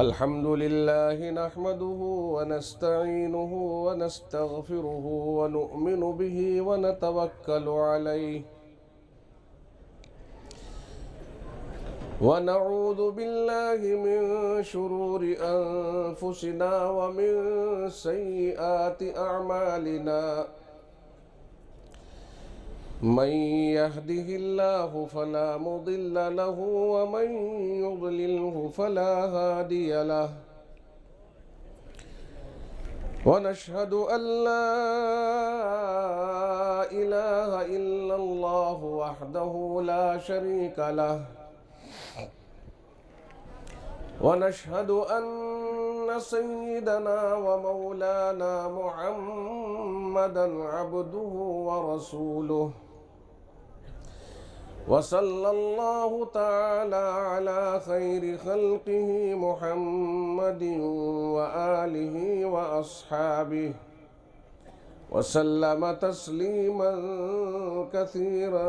الحمد لله نحمده ونستعينه ونستغفره ونؤمن به ونتوكل عليه ونعوذ بالله من شرور أنفسنا ومن سيئات أعمالنا من يهده الله فلا مضل له ومن يضلله فلا هادي له ونشهد أن لا إله إلا الله وحده لا شريك له ونشهد أن سيدنا ومولانا محمدا عبده ورسوله وصلى الله تعالى على خير خلقه محمد وآله وأصحابه وسلم تسليما كثيرا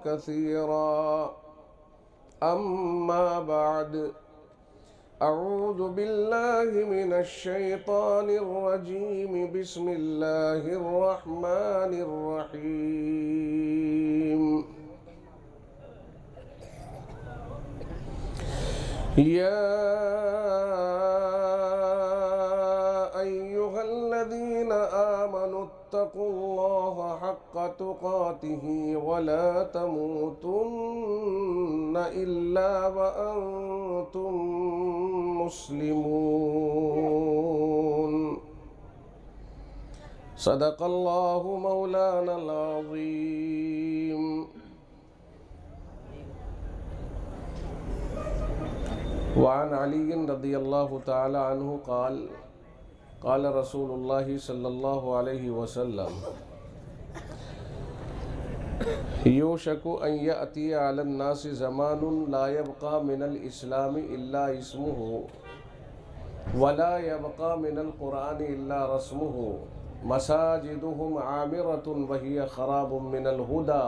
كثيرا أما بعد أعوذ بالله من الشيطان الرجيم بسم الله الرحمن الرحيم يا أيها الذين آمنوا اتقوا الله حق تقاته ولا تموتن إلا وأنتم مسلمون صدق الله مولانا العظيم وعن علي رضي الله تعالى عنه قال قال رسول الله صلى الله عليه وسلم يوشك أن يأتي على الناس زمان لا يبقى من الإسلام إلا اسمه ولا يبقى من القرآن إلا رسمه مساجدهم عامرة وهي خراب من الهدى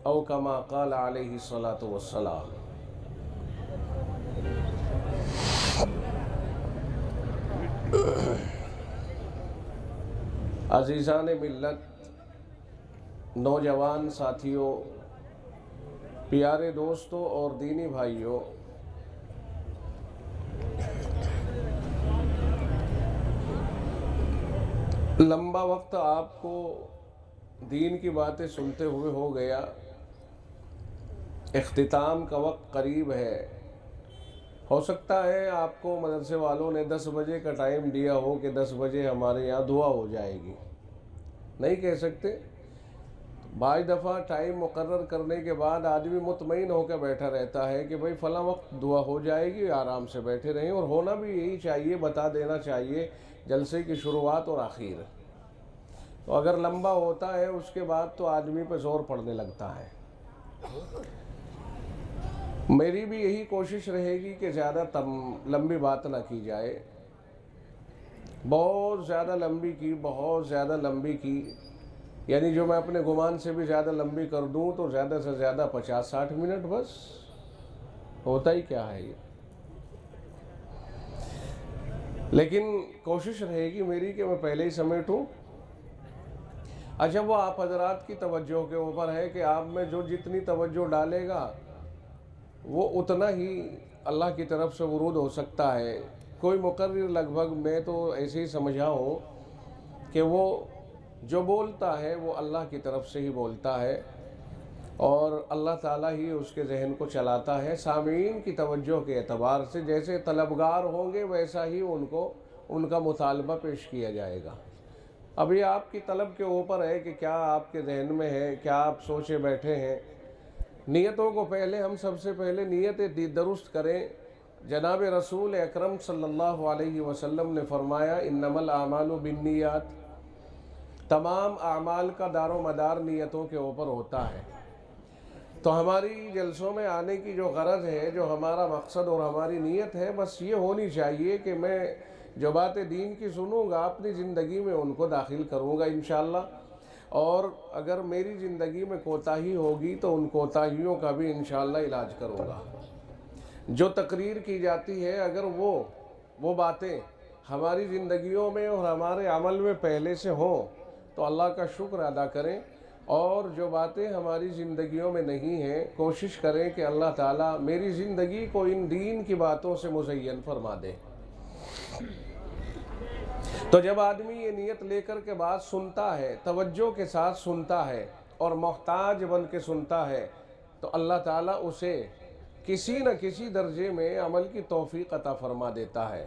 أو كما قال عليه الصلاة والسلام. عزیزان ملت، نوجوان ساتھیوں، پیارے دوستوں اور دینی بھائیوں، لمبا وقت آپ کو دین کی باتیں سنتے ہوئے ہو گیا، اختتام کا وقت قریب ہے۔ ہو سکتا ہے آپ کو مدرسے والوں نے 10 بجے کا ٹائم دیا ہو کہ 10 بجے ہمارے یہاں دعا ہو جائے گی، نہیں کہہ سکتے۔ بعض دفعہ ٹائم مقرر کرنے کے بعد آدمی مطمئن ہو کے بیٹھا رہتا ہے کہ بھئی فلاں وقت دعا ہو جائے گی، آرام سے بیٹھے رہیں، اور ہونا بھی یہی چاہیے، بتا دینا چاہیے جلسے کی شروعات اور آخر۔ تو اگر لمبا ہوتا ہے اس کے بعد تو آدمی پہ زور پڑنے لگتا ہے۔ میری بھی یہی کوشش رہے گی کہ زیادہ لمبی بات نہ کی جائے، بہت زیادہ لمبی کی، یعنی جو میں اپنے گمان سے بھی زیادہ لمبی کر دوں تو زیادہ سے زیادہ 50-60 منٹ، بس ہوتا ہی کیا ہے یہ۔ لیکن کوشش رہے گی میری کہ میں پہلے ہی سمیٹوں۔ اچھا، وہ آپ حضرات کی توجہ کے اوپر ہے کہ آپ میں جو جتنی توجہ ڈالے گا وہ اتنا ہی اللہ کی طرف سے ورود ہو سکتا ہے۔ کوئی مقرر لگ بھگ میں تو ایسے ہی سمجھا ہوں کہ وہ جو بولتا ہے وہ اللہ کی طرف سے ہی بولتا ہے، اور اللہ تعالیٰ ہی اس کے ذہن کو چلاتا ہے۔ سامعین کی توجہ کے اعتبار سے جیسے طلبگار ہوں گے ویسا ہی ان کا مطالبہ پیش کیا جائے گا۔ اب یہ آپ کی طلب کے اوپر ہے کہ کیا آپ کے ذہن میں ہے، کیا آپ سوچے بیٹھے ہیں۔ نیتوں کو ہم سب سے پہلے نیتیں درست کریں۔ جناب رسول اکرم صلی اللہ علیہ وسلم نے فرمایا انما الاعمال بالنیات، تمام اعمال کا دار و مدار نیتوں کے اوپر ہوتا ہے۔ تو ہماری جلسوں میں آنے کی جو غرض ہے، جو ہمارا مقصد اور ہماری نیت ہے، بس یہ ہونی چاہیے کہ میں جو باتیں دین کی سنوں گا اپنی زندگی میں ان کو داخل کروں گا انشاءاللہ، اور اگر میری زندگی میں کوتاہی ہوگی تو ان کوتاہیوں کا بھی انشاءاللہ علاج کروں گا۔ جو تقریر کی جاتی ہے اگر وہ باتیں ہماری زندگیوں میں اور ہمارے عمل میں پہلے سے ہوں تو اللہ کا شکر ادا کریں، اور جو باتیں ہماری زندگیوں میں نہیں ہیں کوشش کریں کہ اللہ تعالیٰ میری زندگی کو ان دین کی باتوں سے مزین فرما دے۔ تو جب آدمی یہ نیت لے کر کے بات سنتا ہے، توجہ کے ساتھ سنتا ہے اور محتاج بن کے سنتا ہے، تو اللہ تعالیٰ اسے کسی نہ کسی درجے میں عمل کی توفیق عطا فرما دیتا ہے۔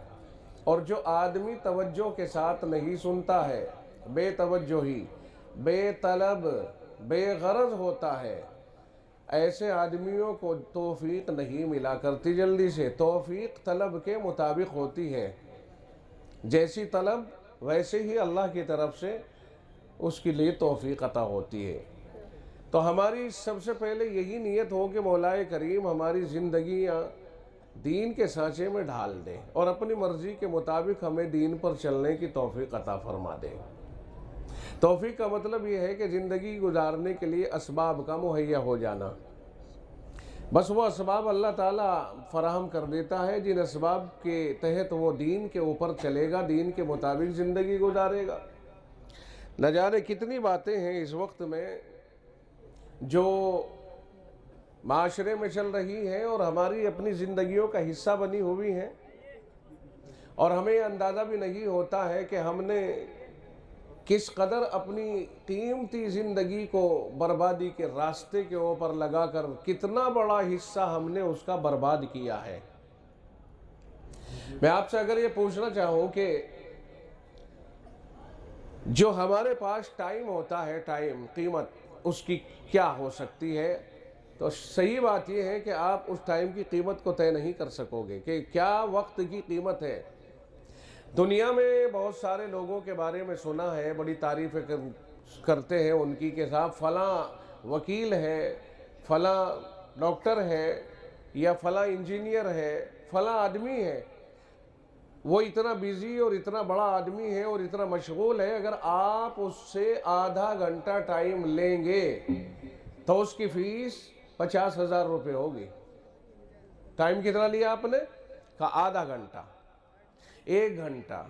اور جو آدمی توجہ کے ساتھ نہیں سنتا ہے، بے توجہی، بے طلب، بے غرض ہوتا ہے، ایسے آدمیوں کو توفیق نہیں ملا کرتی جلدی سے۔ توفیق طلب کے مطابق ہوتی ہے، جیسی طلب ویسے ہی اللہ کی طرف سے اس کے لیے توفیق عطا ہوتی ہے۔ تو ہماری سب سے پہلے یہی نیت ہو کہ مولا کریم ہماری زندگیاں دین کے سانچے میں ڈھال دے اور اپنی مرضی کے مطابق ہمیں دین پر چلنے کی توفیق عطا فرما دے۔ توفیق کا مطلب یہ ہے کہ زندگی گزارنے کے لیے اسباب کا مہیا ہو جانا۔ بس وہ اسباب اللہ تعالیٰ فراہم کر دیتا ہے، جن اسباب کے تحت وہ دین کے اوپر چلے گا، دین کے مطابق زندگی گزارے گا۔ نہ جانے کتنی باتیں ہیں اس وقت میں جو معاشرے میں چل رہی ہیں اور ہماری اپنی زندگیوں کا حصہ بنی ہوئی ہیں، اور ہمیں اندازہ بھی نہیں ہوتا ہے کہ ہم نے کس قدر اپنی قیمتی زندگی کو بربادی کے راستے کے اوپر لگا کر کتنا بڑا حصہ ہم نے اس کا برباد کیا ہے۔ میں آپ سے اگر یہ پوچھنا چاہوں کہ جو ہمارے پاس ٹائم ہوتا ہے، ٹائم قیمت اس کی کیا ہو سکتی ہے، تو صحیح بات یہ ہے کہ آپ اس ٹائم کی قیمت کو طے نہیں کر سکو گے کہ کیا وقت کی قیمت ہے۔ دنیا میں بہت سارے لوگوں کے بارے میں سنا ہے، بڑی تعریفیں کرتے ہیں ان کی کہ صاحب فلاں وکیل ہے، فلاں ڈاکٹر ہے، یا فلاں انجینئر ہے، فلاں آدمی ہے، وہ اتنا بیزی اور اتنا بڑا آدمی ہے اور اتنا مشغول ہے، اگر آپ اس سے آدھا گھنٹہ ٹائم لیں گے تو اس کی فیس 50,000 روپے ہوگی۔ ٹائم کتنا لیا آپ نے؟ کہا آدھا گھنٹہ، 1 گھنٹہ۔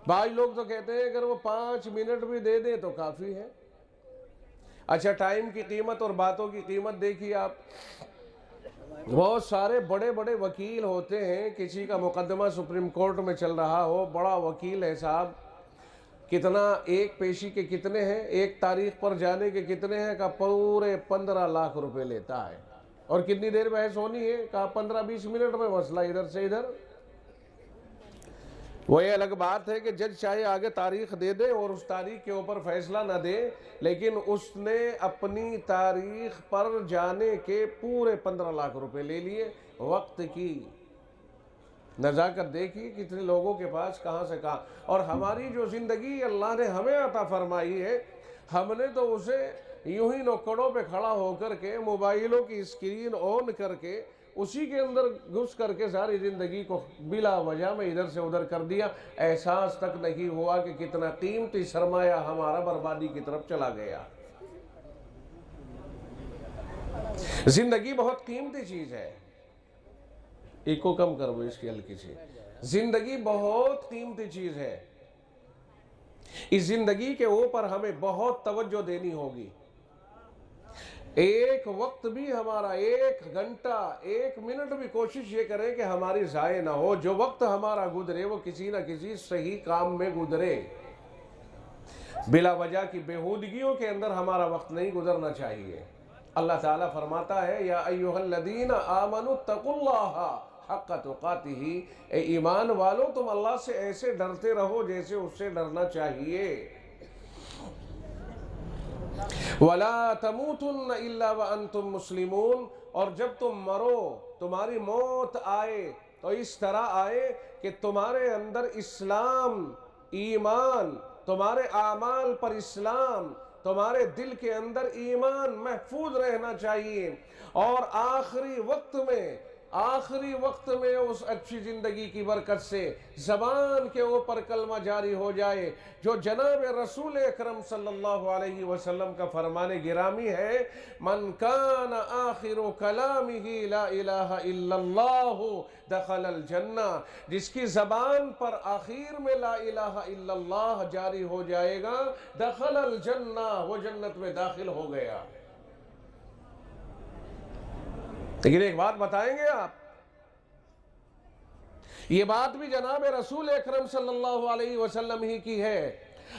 بعض لوگ تو کہتے ہیں اگر وہ 5 منٹ بھی دے دیں تو کافی ہے۔ اچھا، ٹائم کی قیمت اور باتوں کی قیمت دیکھیے آپ۔ بہت سارے بڑے بڑے وکیل ہوتے ہیں، کسی کا مقدمہ سپریم کورٹ میں چل رہا ہو، بڑا وکیل ہے صاحب، کتنا ایک پیشی کے کتنے ہیں، ایک تاریخ پر جانے کے کتنے ہیں، کہا پورے 15 لاکھ روپے لیتا ہے۔ اور کتنی دیر بحث ہونی ہے؟ کہا 15-20 منٹ میں مسئلہ ادھر سے ادھر۔ وہ یہ الگ بات ہے کہ جج چاہے آگے تاریخ دے دے اور اس تاریخ کے اوپر فیصلہ نہ دے، لیکن اس نے اپنی تاریخ پر جانے کے پورے 15 لاکھ روپے لے لیے۔ وقت کی نزاکت دیکھیے کتنے لوگوں کے پاس کہاں سے کہاں۔ اور ہماری جو زندگی اللہ نے ہمیں عطا فرمائی ہے، ہم نے تو اسے یوں ہی نوکڑوں پہ کھڑا ہو کر کے موبائلوں کی اسکرین آن کر کے اسی کے اندر گھس کر کے ساری زندگی کو بلا وجہ میں ادھر سے ادھر کر دیا۔ احساس تک نہیں ہوا کہ کتنا قیمتی سرمایہ ہمارا بربادی کی طرف چلا گیا۔ زندگی بہت قیمتی چیز ہے۔ ایکو کم کرو اس کی ہلکی سی۔ زندگی بہت قیمتی چیز ہے، اس زندگی کے اوپر ہمیں بہت توجہ دینی ہوگی۔ ایک وقت بھی ہمارا، 1 گھنٹہ، 1 منٹ بھی کوشش یہ کریں کہ ہماری ضائع نہ ہو۔ جو وقت ہمارا گزرے وہ کسی نہ کسی صحیح کام میں گزرے۔ بلا وجہ کی بیہودگیوں کے اندر ہمارا وقت نہیں گزرنا چاہیے۔ اللہ تعالیٰ فرماتا ہے یا ایھا الذین آمنوا اتقوا اللہ حق تقاتہ، اے ایمان والو تم اللہ سے ایسے ڈرتے رہو جیسے اس سے ڈرنا چاہیے۔ وَلَا تَمُوتُنَّ إِلَّا وَأَنْتُمْ مُسْلِمُونَ، اور جب تم مرو، تمہاری موت آئے تو اس طرح آئے کہ تمہارے اندر اسلام، ایمان، تمہارے اعمال پر اسلام، تمہارے دل کے اندر ایمان محفوظ رہنا چاہیے، اور آخری وقت میں آخری وقت میں اس اچھی زندگی کی برکت سے زبان کے اوپر کلمہ جاری ہو جائے جو جناب رسول اکرم صلی اللہ علیہ وسلم کا فرمان گرامی ہے، من کان آخر کلامہ لا الہ الا اللہ دخل الجنہ، جس کی زبان پر آخر میں لا الہ الا اللہ جاری ہو جائے گا، دخل الجنہ، وہ جنت میں داخل ہو گیا۔ لیکن ایک بات بتائیں گے آپ، یہ بات بھی جناب رسول اکرم صلی اللہ علیہ وسلم ہی کی ہے۔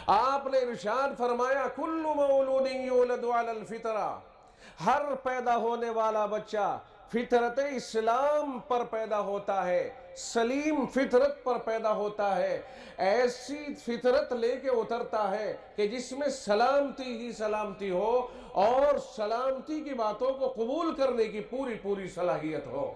آپ نے ارشاد فرمایا کل مولود یولد علی الفطرہ، ہر پیدا ہونے والا بچہ فطرت اسلام پر پیدا ہوتا ہے، سلیم فطرت پر پیدا ہوتا ہے، ایسی فطرت لے کے اترتا ہے کہ جس میں سلامتی ہی سلامتی ہو اور سلامتی کی باتوں کو قبول کرنے کی پوری صلاحیت ہو۔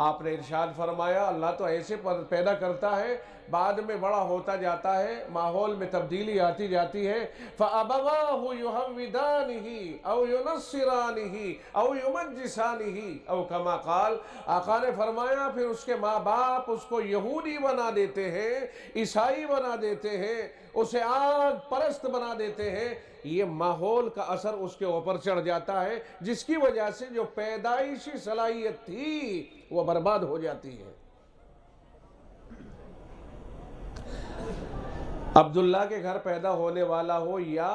آپ نے ارشاد فرمایا اللہ تو ایسے پیدا کرتا ہے، بعد میں بڑا ہوتا جاتا ہے، ماحول میں تبدیلی آتی جاتی ہے، فَأَبَوَاهُ يُحَوِّدَانِهِ أَوْ يُنَصِّرَانِهِ أَوْ يُمَجِّسَانِهِ أَوْ كَمَا قال، آقا نے فرمایا پھر اس کے ماں باپ اس کو یہودی بنا دیتے ہیں، عیسائی بنا دیتے ہیں، اسے آگ پرست بنا دیتے ہیں، یہ ماحول کا اثر اس کے اوپر چڑھ جاتا ہے، جس کی وجہ سے جو پیدائشی صلاحیت تھی وہ برباد ہو جاتی ہے۔ عبداللہ کے گھر پیدا ہونے والا ہو یا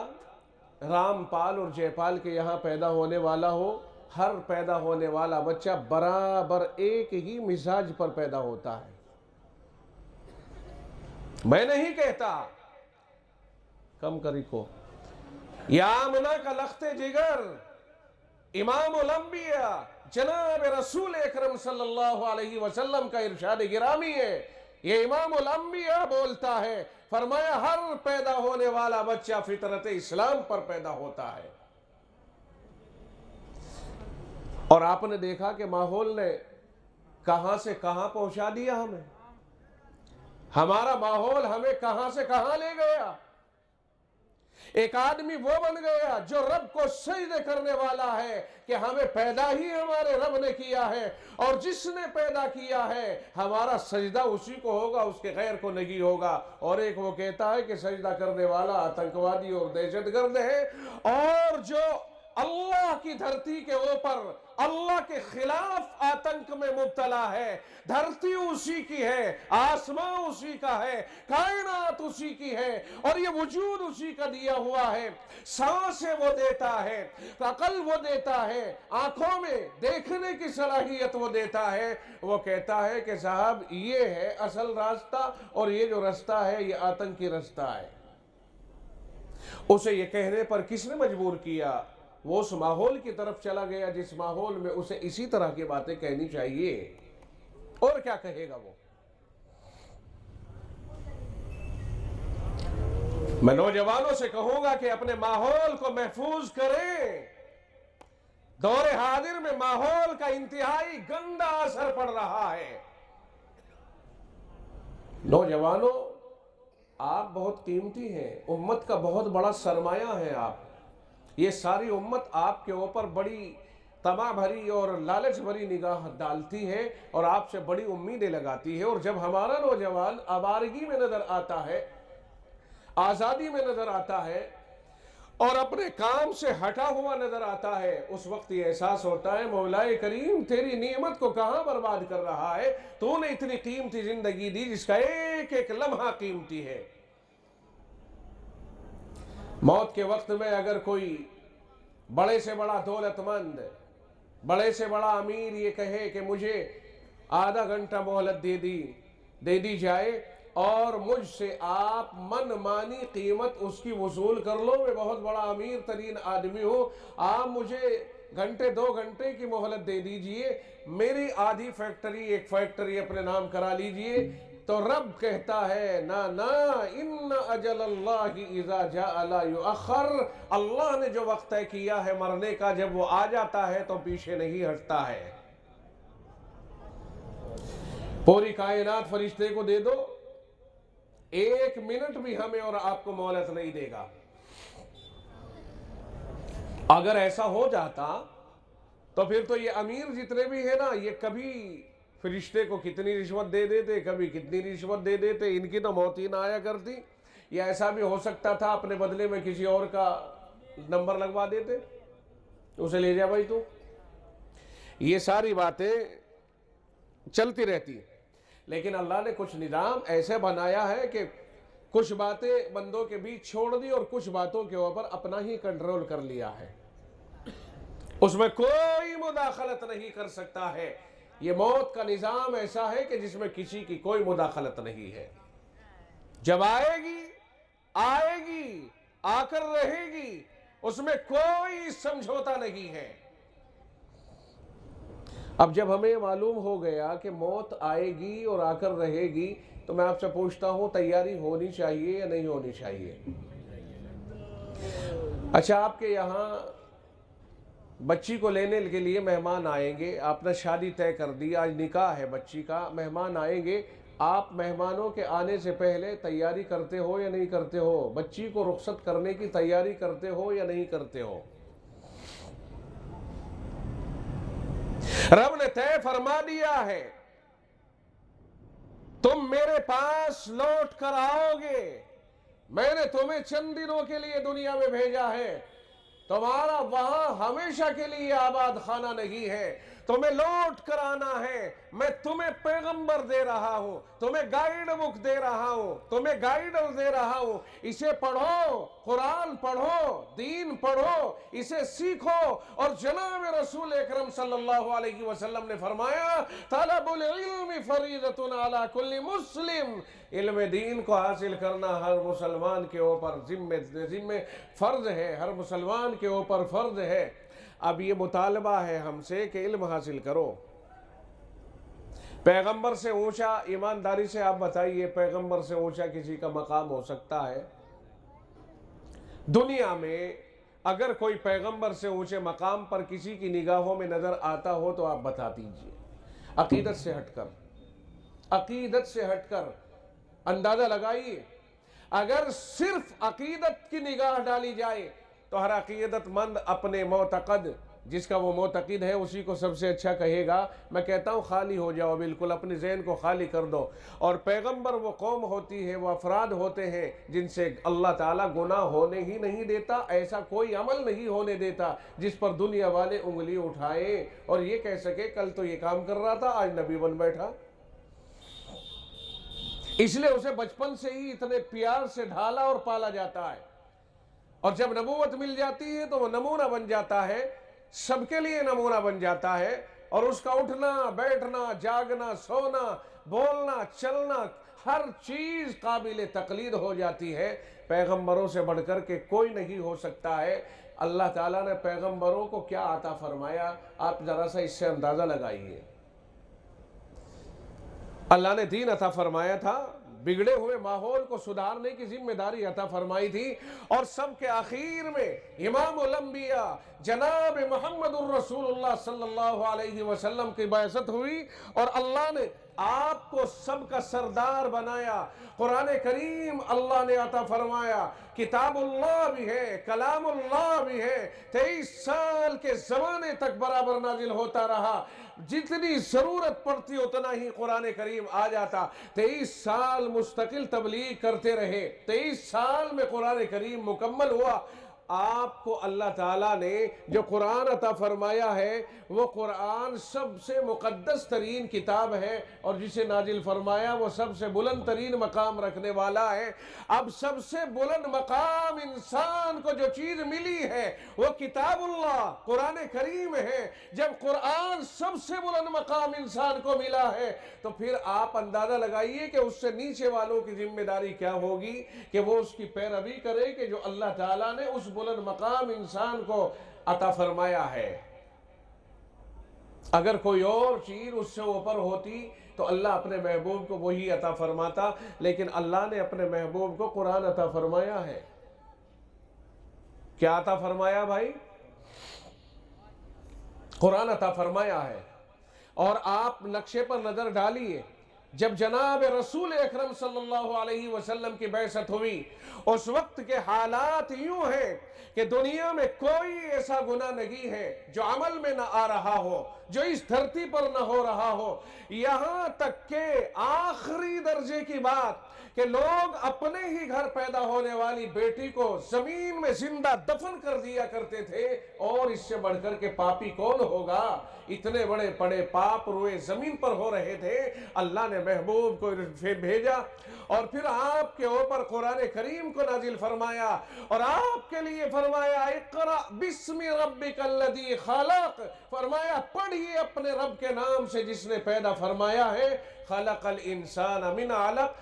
رام پال اور جے پال کے یہاں پیدا ہونے والا ہو، ہر پیدا ہونے والا بچہ برابر ایک ہی مزاج پر پیدا ہوتا ہے۔ میں نہیں کہتا کم کری کو، یا آمنہ کا لخت جگر، امام الانبیاء جناب رسول اکرم صلی اللہ علیہ وسلم کا ارشاد گرامی ہے، یہ امام الانبیاء بولتا ہے، فرمایا ہر پیدا ہونے والا بچہ فطرت اسلام پر پیدا ہوتا ہے۔ اور آپ نے دیکھا کہ ماحول نے کہاں سے کہاں پہنچا دیا ہمیں، ہمارا ماحول ہمیں کہاں سے کہاں لے گیا۔ ایک آدمی وہ بن گیا جو رب کو سجدے کرنے والا ہے کہ ہمیں پیدا ہی ہمارے رب نے کیا ہے، اور جس نے پیدا کیا ہے ہمارا سجدہ اسی کو ہوگا، اس کے غیر کو نہیں ہوگا۔ اور ایک وہ کہتا ہے کہ سجدہ کرنے والا آتنکوادی اور دہشت گرد ہے، اور جو اللہ کی دھرتی کے اوپر اللہ کے خلاف آتنک میں مبتلا ہے، دھرتی اسی کی ہے، آسمان اسی کا ہے، کائنات اسی کی ہے، اور یہ وجود اسی کا دیا ہوا ہے، سانسیں وہ دیتا ہے، عقل وہ دیتا ہے، آنکھوں میں دیکھنے کی صلاحیت وہ دیتا ہے، وہ کہتا ہے کہ صاحب یہ ہے اصل راستہ، اور یہ جو راستہ ہے یہ آتنکی راستہ ہے۔ اسے یہ کہنے پر کس نے مجبور کیا؟ وہ اس ماحول کی طرف چلا گیا جس ماحول میں اسے اسی طرح کی باتیں کہنی چاہیے، اور کیا کہے گا وہ۔ میں نوجوانوں سے کہوں گا کہ اپنے ماحول کو محفوظ کریں۔ دور حاضر میں ماحول کا انتہائی گندا اثر پڑ رہا ہے۔ نوجوانوں، آپ بہت قیمتی ہیں، امت کا بہت بڑا سرمایہ ہے آپ۔ یہ ساری امت آپ کے اوپر بڑی طمع بھری اور لالچ بھری نگاہ ڈالتی ہے اور آپ سے بڑی امیدیں لگاتی ہے، اور جب ہمارا نوجوان آوارگی میں نظر آتا ہے، آزادی میں نظر آتا ہے، اور اپنے کام سے ہٹا ہوا نظر آتا ہے، اس وقت یہ احساس ہوتا ہے مولا کریم تیری نعمت کو کہاں برباد کر رہا ہے، تو نے اتنی قیمتی زندگی دی جس کا ایک ایک لمحہ قیمتی ہے۔ موت کے وقت میں اگر کوئی بڑے سے بڑا دولت مند، بڑے سے بڑا امیر یہ کہے کہ مجھے آدھا گھنٹہ مہلت دے دی جائے اور مجھ سے آپ من مانی قیمت اس کی وصول کر لو، میں بہت بڑا امیر ترین آدمی ہوں، آپ مجھے گھنٹے 2 گھنٹے کی مہلت دے دیجئے، میری آدھی فیکٹری ایک فیکٹری اپنے نام کرا لیجئے، تو رب کہتا ہے نا ان اجل اللہ اذا جاء لا یؤخر، اللہ نے جو وقت طے کیا ہے مرنے کا جب وہ آ جاتا ہے تو پیچھے نہیں ہٹتا ہے۔ پوری کائنات فرشتے کو دے دو، 1 منٹ بھی ہمیں اور آپ کو مہلت نہیں دے گا۔ اگر ایسا ہو جاتا تو پھر تو یہ امیر جتنے بھی ہیں نا، یہ کبھی فرشتے کو کتنی رشوت دے دیتے، کبھی کتنی رشوت دے دیتے، ان کی تو موت ہی نہ آیا کرتی. یا ایسا بھی ہو سکتا تھا اپنے بدلے میں کسی اور کا نمبر لگوا دیتے، اسے لے جا بھائی تو. یہ ساری باتیں چلتی رہتی، لیکن اللہ نے کچھ نظام ایسے بنایا ہے کہ کچھ باتیں بندوں کے بیچ چھوڑ دی اور کچھ باتوں کے اوپر اپنا ہی کنٹرول کر لیا ہے. اس میں کوئی مداخلت نہیں کر سکتا ہے. یہ موت کا نظام ایسا ہے کہ جس میں کسی کی کوئی مداخلت نہیں ہے. جب آئے گی آ کر رہے گی، اس میں کوئی سمجھوتا نہیں ہے. اب جب ہمیں معلوم ہو گیا کہ موت آئے گی اور آ کر رہے گی، تو میں آپ سے پوچھتا ہوں تیاری ہونی چاہیے یا نہیں ہونی چاہیے؟ اچھا، آپ کے یہاں بچی کو لینے کے لیے مہمان آئیں گے، آپ نے شادی طے کر دی، آج نکاح ہے بچی کا، مہمان آئیں گے. آپ مہمانوں کے آنے سے پہلے تیاری کرتے ہو یا نہیں کرتے ہو؟ بچی کو رخصت کرنے کی تیاری کرتے ہو یا نہیں کرتے ہو؟ رب نے طے فرما دیا ہے، تم میرے پاس لوٹ کر آؤ گے. میں نے تمہیں چند دنوں کے لیے دنیا میں بھیجا ہے، تمہارا وہاں ہمیشہ کے لیے آباد خانہ نہیں ہے. تمہیں لوٹ کر آنا ہے. میں تمہیں پیغمبر دے رہا ہوں، تمہیں گائیڈ بک دے رہا ہوں، تمہیں گائیڈر دے رہا ہوں. اسے پڑھو، قرآن پڑھو، دین پڑھو، اسے سیکھو. اور جناب رسول اکرم صلی اللہ علیہ وسلم نے فرمایا، طلب العلم فریضۃ علی کل مسلم. علم دین کو حاصل کرنا ہر مسلمان کے اوپر ذمہ فرض ہے، ہر مسلمان کے اوپر فرض ہے. اب یہ مطالبہ ہے ہم سے کہ علم حاصل کرو. پیغمبر سے اونچا، ایمانداری سے آپ بتائیے، پیغمبر سے اونچا کسی کا مقام ہو سکتا ہے دنیا میں؟ اگر کوئی پیغمبر سے اونچے مقام پر کسی کی نگاہوں میں نظر آتا ہو تو آپ بتا دیجئے. عقیدت سے ہٹ کر اندازہ لگائیے. اگر صرف عقیدت کی نگاہ ڈالی جائے تو ہر عقیدت مند اپنے معتقد، جس کا وہ معتقد ہے، اسی کو سب سے اچھا کہے گا. میں کہتا ہوں خالی ہو جاؤ، بالکل اپنے ذہن کو خالی کر دو. اور پیغمبر وہ قوم ہوتی ہے، وہ افراد ہوتے ہیں جن سے اللہ تعالیٰ گناہ ہونے ہی نہیں دیتا. ایسا کوئی عمل نہیں ہونے دیتا جس پر دنیا والے انگلی اٹھائے اور یہ کہہ سکے کل تو یہ کام کر رہا تھا، آج نبی بن بیٹھا. اس لیے اسے بچپن سے ہی اتنے پیار سے ڈھالا اور پالا جاتا ہے. اور جب نبوت مل جاتی ہے تو وہ نمونہ بن جاتا ہے، سب کے لیے نمونہ بن جاتا ہے. اور اس کا اٹھنا، بیٹھنا، جاگنا، سونا، بولنا، چلنا، ہر چیز قابل تقلید ہو جاتی ہے. پیغمبروں سے بڑھ کر کے کوئی نہیں ہو سکتا ہے. اللہ تعالیٰ نے پیغمبروں کو کیا عطا فرمایا، آپ ذرا سا اس سے اندازہ لگائیے. اللہ نے دین عطا فرمایا تھا، بگڑے ہوئے ماحول کو سدھارنے کی ذمہ داری عطا فرمائی تھی. اور سب کے آخر میں امام الانبیاء جناب محمد الرسول اللہ صلی اللہ علیہ وسلم کی بعثت ہوئی اور اللہ نے آپ کو سب کا سردار بنایا. قرآن کریم اللہ نے عطا فرمایا، کتاب اللہ بھی ہے، کلام اللہ بھی ہے. 23 سال کے زمانے تک برابر نازل ہوتا رہا. جتنی ضرورت پڑتی اتنا ہی قرآن کریم آ جاتا. 23 سال مستقل تبلیغ کرتے رہے، 23 سال میں قرآن کریم مکمل ہوا. آپ کو اللہ تعالیٰ نے جو قرآن عطا فرمایا ہے وہ قرآن سب سے مقدس ترین کتاب ہے، اور جسے نازل فرمایا وہ سب سے بلند ترین مقام رکھنے والا ہے. اب سب سے بلند مقام انسان کو جو چیز ملی ہے وہ کتاب اللہ قرآن کریم ہے. جب قرآن سب سے بلند مقام انسان کو ملا ہے تو پھر آپ اندازہ لگائیے کہ اس سے نیچے والوں کی ذمہ داری کیا ہوگی کہ وہ اس کی پیروی کرے کہ جو اللہ تعالیٰ نے اس بلند مقام انسان کو عطا فرمایا ہے. اگر کوئی اور چیز اس سے اوپر ہوتی تو اللہ اپنے محبوب کو وہی عطا فرماتا، لیکن اللہ نے اپنے محبوب کو قرآن عطا فرمایا ہے. کیا عطا فرمایا بھائی؟ قرآن عطا فرمایا ہے. اور آپ نقشے پر نظر ڈالیے، جب جناب رسول اکرم صلی اللہ علیہ وسلم کی بعثت ہوئی، اس وقت کے حالات یوں ہیں کہ دنیا میں کوئی ایسا گناہ نہیں ہے جو عمل میں نہ آ رہا ہو، جو اس دھرتی پر نہ ہو رہا ہو، یہاں تک کہ آخری درجے کی بات کہ لوگ اپنے ہی گھر پیدا ہونے والی بیٹی کو زمین میں زندہ دفن کر دیا کرتے تھے، اور اس سے بڑھ کر کے پاپی کون ہوگا؟ اتنے بڑے بڑے پاپ روئے زمین پر ہو رہے تھے، اللہ نے محبوب کو بھیجا اور پھر آپ کے اوپر قرآن کریم کو نازل فرمایا اور آپ کے لیے فرمایا اقرأ بسم ربک الذی خلق، فرمایا پڑھیے اپنے رب کے نام سے جس نے پیدا فرمایا ہے، خلق الانسان من علق۔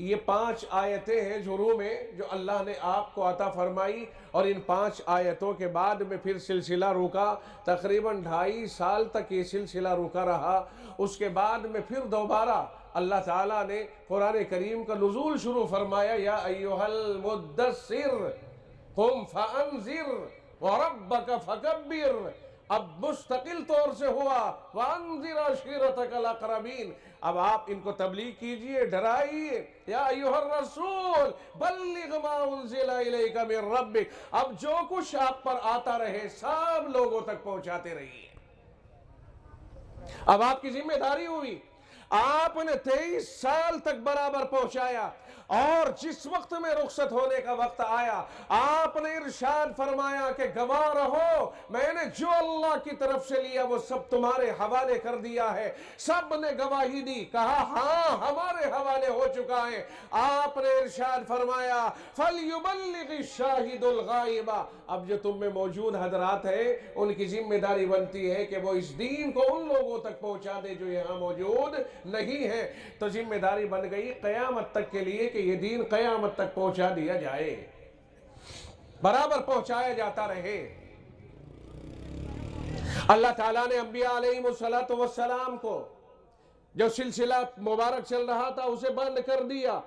یہ 5 آیتیں ہیں شروع میں جو اللہ نے آپ کو عطا فرمائی، اور ان 5 آیتوں کے بعد میں پھر سلسلہ رکا، تقریباً 2.5 سال تک یہ سلسلہ رکا رہا۔ اس کے بعد میں پھر دوبارہ اللہ تعالیٰ نے قرآن کریم کا نزول شروع فرمایا، یا ایھا المدثر قم فانذر وربک فکبر۔ اب مستقل طور سے ہوا وانذر عشیرتک الاقربین، اب آپ ان کو تبلیغ کیجئے، ڈرائیے، یا ایھا الرسول بلغ ما انزل الیک من ربک، اب جو کچھ آپ پر آتا رہے سب لوگوں تک پہنچاتے رہیے۔ اب آپ کی ذمہ داری ہوئی، آپ نے 23 سال تک برابر پہنچایا، اور جس وقت میں رخصت ہونے کا وقت آیا آپ نے ارشاد فرمایا کہ گواہ رہو، میں نے جو اللہ کی طرف سے لیا وہ سب تمہارے حوالے کر دیا ہے۔ سب نے گواہی دی، کہا ہاں ہمارے حوالے ہو چکا ہے۔ آپ نے ارشاد فرمایا فَلْيُبَلِّغِ الشَّاهِدُ الْغَائِبَ، اب جو تم میں موجود حضرات ہیں ان کی ذمہ داری بنتی ہے کہ وہ اس دین کو ان لوگوں تک پہنچا دے جو یہاں موجود نہیں ہے۔ تو ذمہ داری بن گئی قیامت تک کے لیے کہ یہ دین قیامت تک پہنچا دیا جائے، برابر پہنچایا جاتا رہے۔ اللہ تعالیٰ نے انبیاء علیہ السلام کو جو سلسلہ مبارک چل رہا تھا اسے بند کر دیا،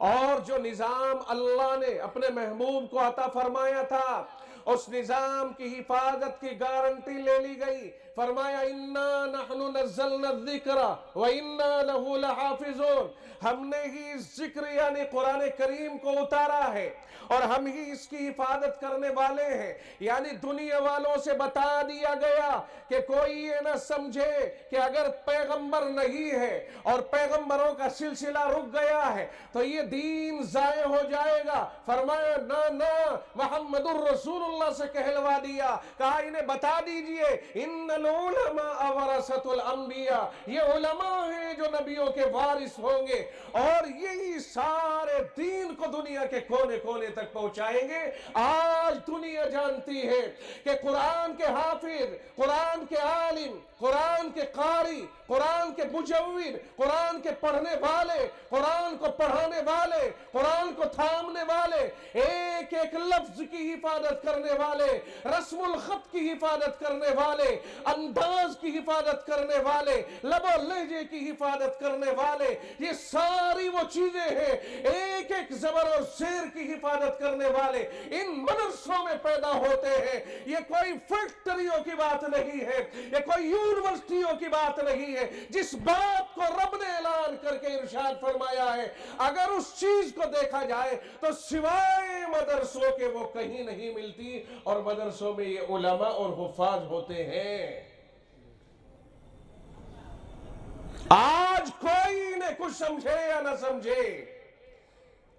اور جو نظام اللہ نے اپنے محبوب کو عطا فرمایا تھا اس نظام کی حفاظت کی گارنٹی لے لی گئی۔ فرمایا اِنَّا نَحْنُ نَزَّلْنَا الذِّكْرَ وَإِنَّا لَهُ لَحَافِظُونَ، ہم نے ہی اس ذکر یعنی قرآن کریم کو اتارا ہے اور ہم ہی اس کی حفاظت کرنے والے ہیں۔ یعنی دنیا والوں سے بتا دیا گیا کہ کوئی یہ نہ سمجھے کہ اگر پیغمبر نہیں ہے اور پیغمبروں کا سلسلہ رک گیا ہے تو یہ دین ضائع ہو جائے گا۔ فرمایا نہ، محمد الرسول اللہ سے کہلوا دیا، کہا انہیں بتا دیجئے ان العلماء ورثۃ الانبیاء، یہ علماء ہیں جو نبیوں کے وارث ہوں گے، اور یہی سارے دین کو دنیا کے کونے کونے تک پہنچائیں گے۔ آج دنیا جانتی ہے کہ قرآن کے حافظ، قرآن کے عالم، قرآن کے قاری، قرآن کے مجوید، قرآن کے پڑھنے والے، قرآن کو پڑھانے والے، قرآن کو تھامنے والے، ایک ایک لفظ کی حفاظت کرنے والے، رسم الخط کی حفاظت کرنے والے، انداز کی حفاظت کرنے والے، لب و لہجے کی حفاظت کرنے والے، یہ ساری وہ چیزیں ہیں ایک ایک زبر اور زیر کی حفاظت کرنے والے ان مدرسوں میں پیدا ہوتے ہیں۔ یہ کوئی فیکٹریوں کی بات نہیں ہے، یہ کوئی یونیورسٹیوں کی بات نہیں ہے۔ جس بات کو رب نے اعلان کر کے ارشاد فرمایا ہے اگر اس چیز کو دیکھا جائے تو سوائے مدرسوں کے وہ کہیں نہیں ملتی، اور مدرسوں میں یہ علماء اور حفاظ ہوتے ہیں۔ آج کوئی انہیں کچھ سمجھے یا نہ سمجھے،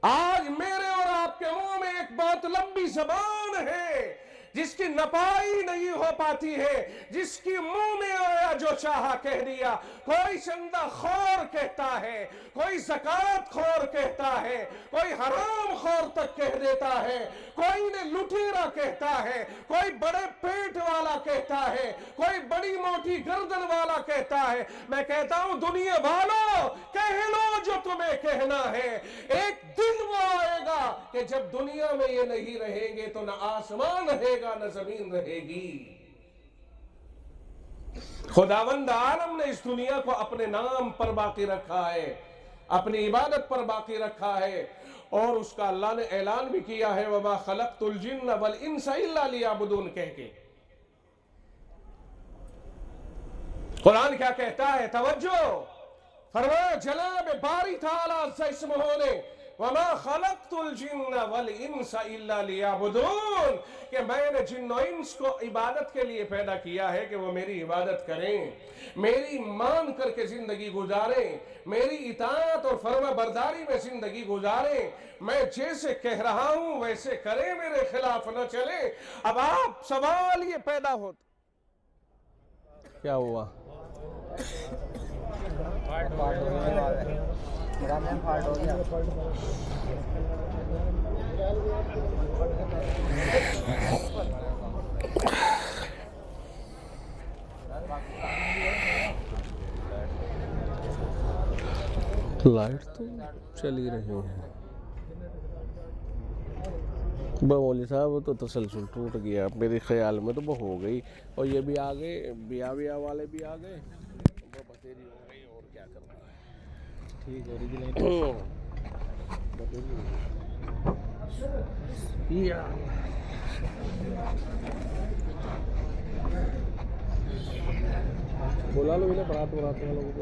آج میرے اور آپ کے منہ میں ایک بہت لمبی زبان ہے جس کی نپائی نہیں ہو پاتی ہے، جس کی منہ میں آیا جو چاہا کہہ دیا۔ کوئی چندہ خور کہتا ہے، کوئی زکوٰۃ خور کہتا ہے، کوئی حرام خور تک کہہ دیتا ہے، کوئی نے لٹیرا کہتا ہے، کوئی بڑے پیٹ والا کہتا ہے، کوئی بڑی موٹی گردن والا کہتا ہے۔ میں کہتا ہوں دنیا والوں کہہ لو جو تمہیں کہنا ہے، ایک دن وہ آئے گا کہ جب دنیا میں یہ نہیں رہیں گے تو نہ آسمان رہے گا نہ زمین رہے گی۔ خداوند عالم نے اس دنیا کو اپنے نام پر باقی رکھا ہے، اپنی عبادت پر باقی رکھا ہے، اور اس کا اللہ نے اعلان بھی کیا ہے وَمَا خَلَقْتُ الْجِنَّ وَالْإِنسَ إِلَّا لِيَعْبُدُونِ کہہ کے۔ قرآن کیا کہتا ہے؟ توجہ، فرمایا جناب باری تعالیٰ عز اسمہ نے وَمَا خَلَقْتُ الْجِنَّ وَالْإِنسَ إِلَّا لِيَعْبُدُونَ کہ میں نے جن و انس کو عبادت کے لیے پیدا کیا ہے کہ وہ میری عبادت کریں، میری مان کر کے زندگی گزاریں، میری اطاعت اور فرما برداری میں زندگی گزاریں، میں جیسے کہہ رہا ہوں ویسے کریں، میرے خلاف نہ چلیں۔ اب آپ سوال یہ پیدا ہوتا کیا ہوا؟ لائٹ تو چلی رہی ہیں۔ مولوی صاحب تو تسلسل ٹوٹ گیا میرے خیال میں، تو وہ ہو گئی، اور یہ بھی آ گئے، بیا والے بھی آ گئے، وہ بتیری ہو گئی، اور کیا کرنا ہے۔ ٹھیک ہے بولا لو انہیں پڑھاتے ہیں لوگوں کو۔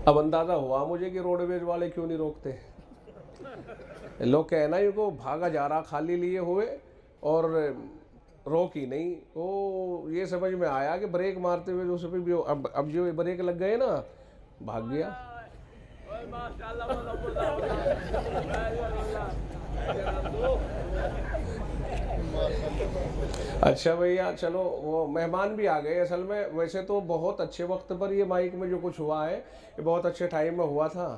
اب اندازہ ہوا مجھے کہ روڈ ویز والے کیوں نہیں روکتے۔ لوگ کہنا یہ کو بھاگا جا رہا خالی لیے ہوئے اور روک ہی نہیں، وہ یہ سمجھ میں آیا کہ بریک مارتے ہوئے اس پہ بھی اب جو بریک لگ گئے نا بھاگ گیا۔ اچھا بھیا چلو، وہ مہمان بھی آ گئے۔ اصل میں ویسے تو بہت اچھے وقت پر یہ مائک میں جو کچھ ہوا ہے یہ بہت اچھے ٹائم میں ہوا تھا،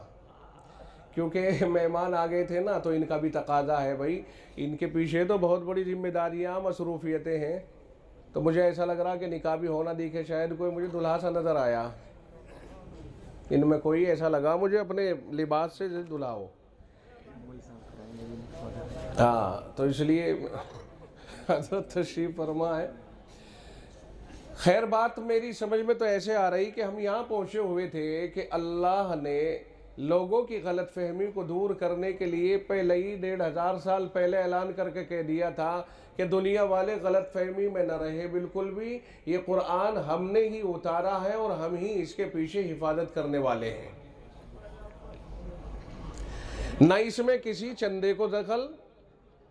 کیونکہ مہمان آ گئے تھے نا، تو ان کا بھی تقاضا ہے بھائی، ان کے پیچھے تو بہت بڑی ذمہ داریاں مصروفیتیں ہیں۔ تو مجھے ایسا لگ رہا کہ نکاح بھی ہونا دیکھے، شاید کوئی مجھے دلہا سا نظر آیا ان میں، کوئی ایسا لگا مجھے اپنے لباس سے دلہا ہو۔ ہاں تو اس لیے حضرت تشریف فرما ہے۔ خیر بات میری سمجھ میں تو ایسے آ رہی کہ ہم یہاں پہنچے ہوئے تھے کہ اللہ نے لوگوں کی غلط فہمی کو دور کرنے کے لیے پہلے ہی 1500 سال پہلے اعلان کر کے کہہ دیا تھا کہ دنیا والے غلط فہمی میں نہ رہے بالکل بھی، یہ قرآن ہم نے ہی اتارا ہے اور ہم ہی اس کے پیچھے حفاظت کرنے والے ہیں، نہ اس میں کسی چندے کو دخل،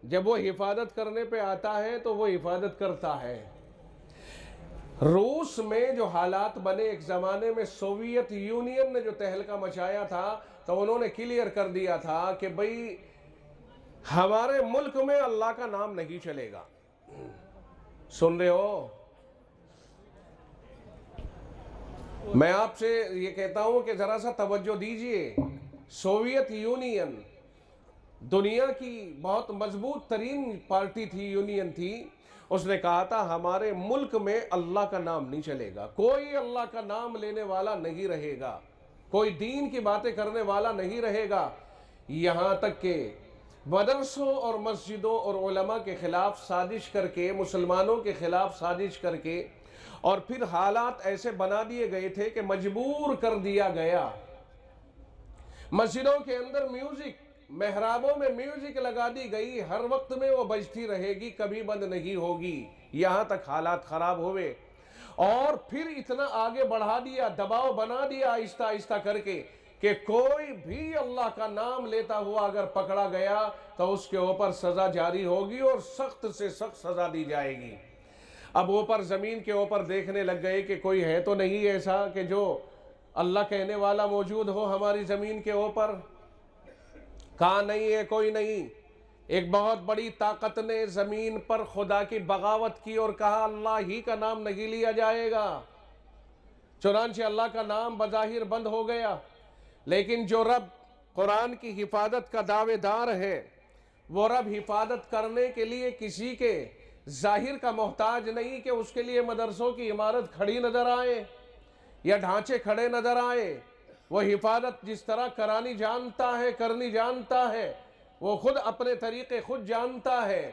جب وہ حفاظت کرنے پہ آتا ہے تو وہ حفاظت کرتا ہے۔ روس میں جو حالات بنے ایک زمانے میں، سوویت یونین نے جو تہلکہ مچایا تھا، تو انہوں نے کلیئر کر دیا تھا کہ بھئی ہمارے ملک میں اللہ کا نام نہیں چلے گا۔ سن رہے ہو؟ میں آپ سے یہ کہتا ہوں کہ ذرا سا توجہ دیجئے۔ سوویت یونین دنیا کی بہت مضبوط ترین پارٹی تھی، یونین تھی، اس نے کہا تھا ہمارے ملک میں اللہ کا نام نہیں چلے گا، کوئی اللہ کا نام لینے والا نہیں رہے گا، کوئی دین کی باتیں کرنے والا نہیں رہے گا، یہاں تک کہ مدرسوں اور مسجدوں اور علماء کے خلاف سازش کر کے، مسلمانوں کے خلاف سازش کر کے، اور پھر حالات ایسے بنا دیے گئے تھے کہ مجبور کر دیا گیا، مسجدوں کے اندر میوزک، محرابوں میں میوزک لگا دی گئی، ہر وقت میں وہ بجتی رہے گی، کبھی بند نہیں ہوگی، یہاں تک حالات خراب ہوئے۔ اور پھر اتنا آگے بڑھا دیا، دباؤ بنا دیا آہستہ آہستہ کر کے کہ کوئی بھی اللہ کا نام لیتا ہوا اگر پکڑا گیا تو اس کے اوپر سزا جاری ہوگی اور سخت سے سخت سزا دی جائے گی۔ اب اوپر زمین کے اوپر دیکھنے لگ گئے کہ کوئی ہے تو نہیں ایسا کہ جو اللہ کہنے والا موجود ہو ہماری زمین کے اوپر۔ کہاں نہیں ہے، کوئی نہیں۔ ایک بہت بڑی طاقت نے زمین پر خدا کی بغاوت کی اور کہا اللہ ہی کا نام نہیں لیا جائے گا، چنانچہ اللہ کا نام بظاہر بند ہو گیا۔ لیکن جو رب قرآن کی حفاظت کا دعوے دار ہے، وہ رب حفاظت کرنے کے لیے کسی کے ظاہر کا محتاج نہیں کہ اس کے لیے مدرسوں کی عمارت کھڑی نظر آئے یا ڈھانچے کھڑے نظر آئے۔ وہ حفاظت جس طرح کرانی جانتا ہے، کرنی جانتا ہے، وہ خود اپنے طریقے خود جانتا ہے،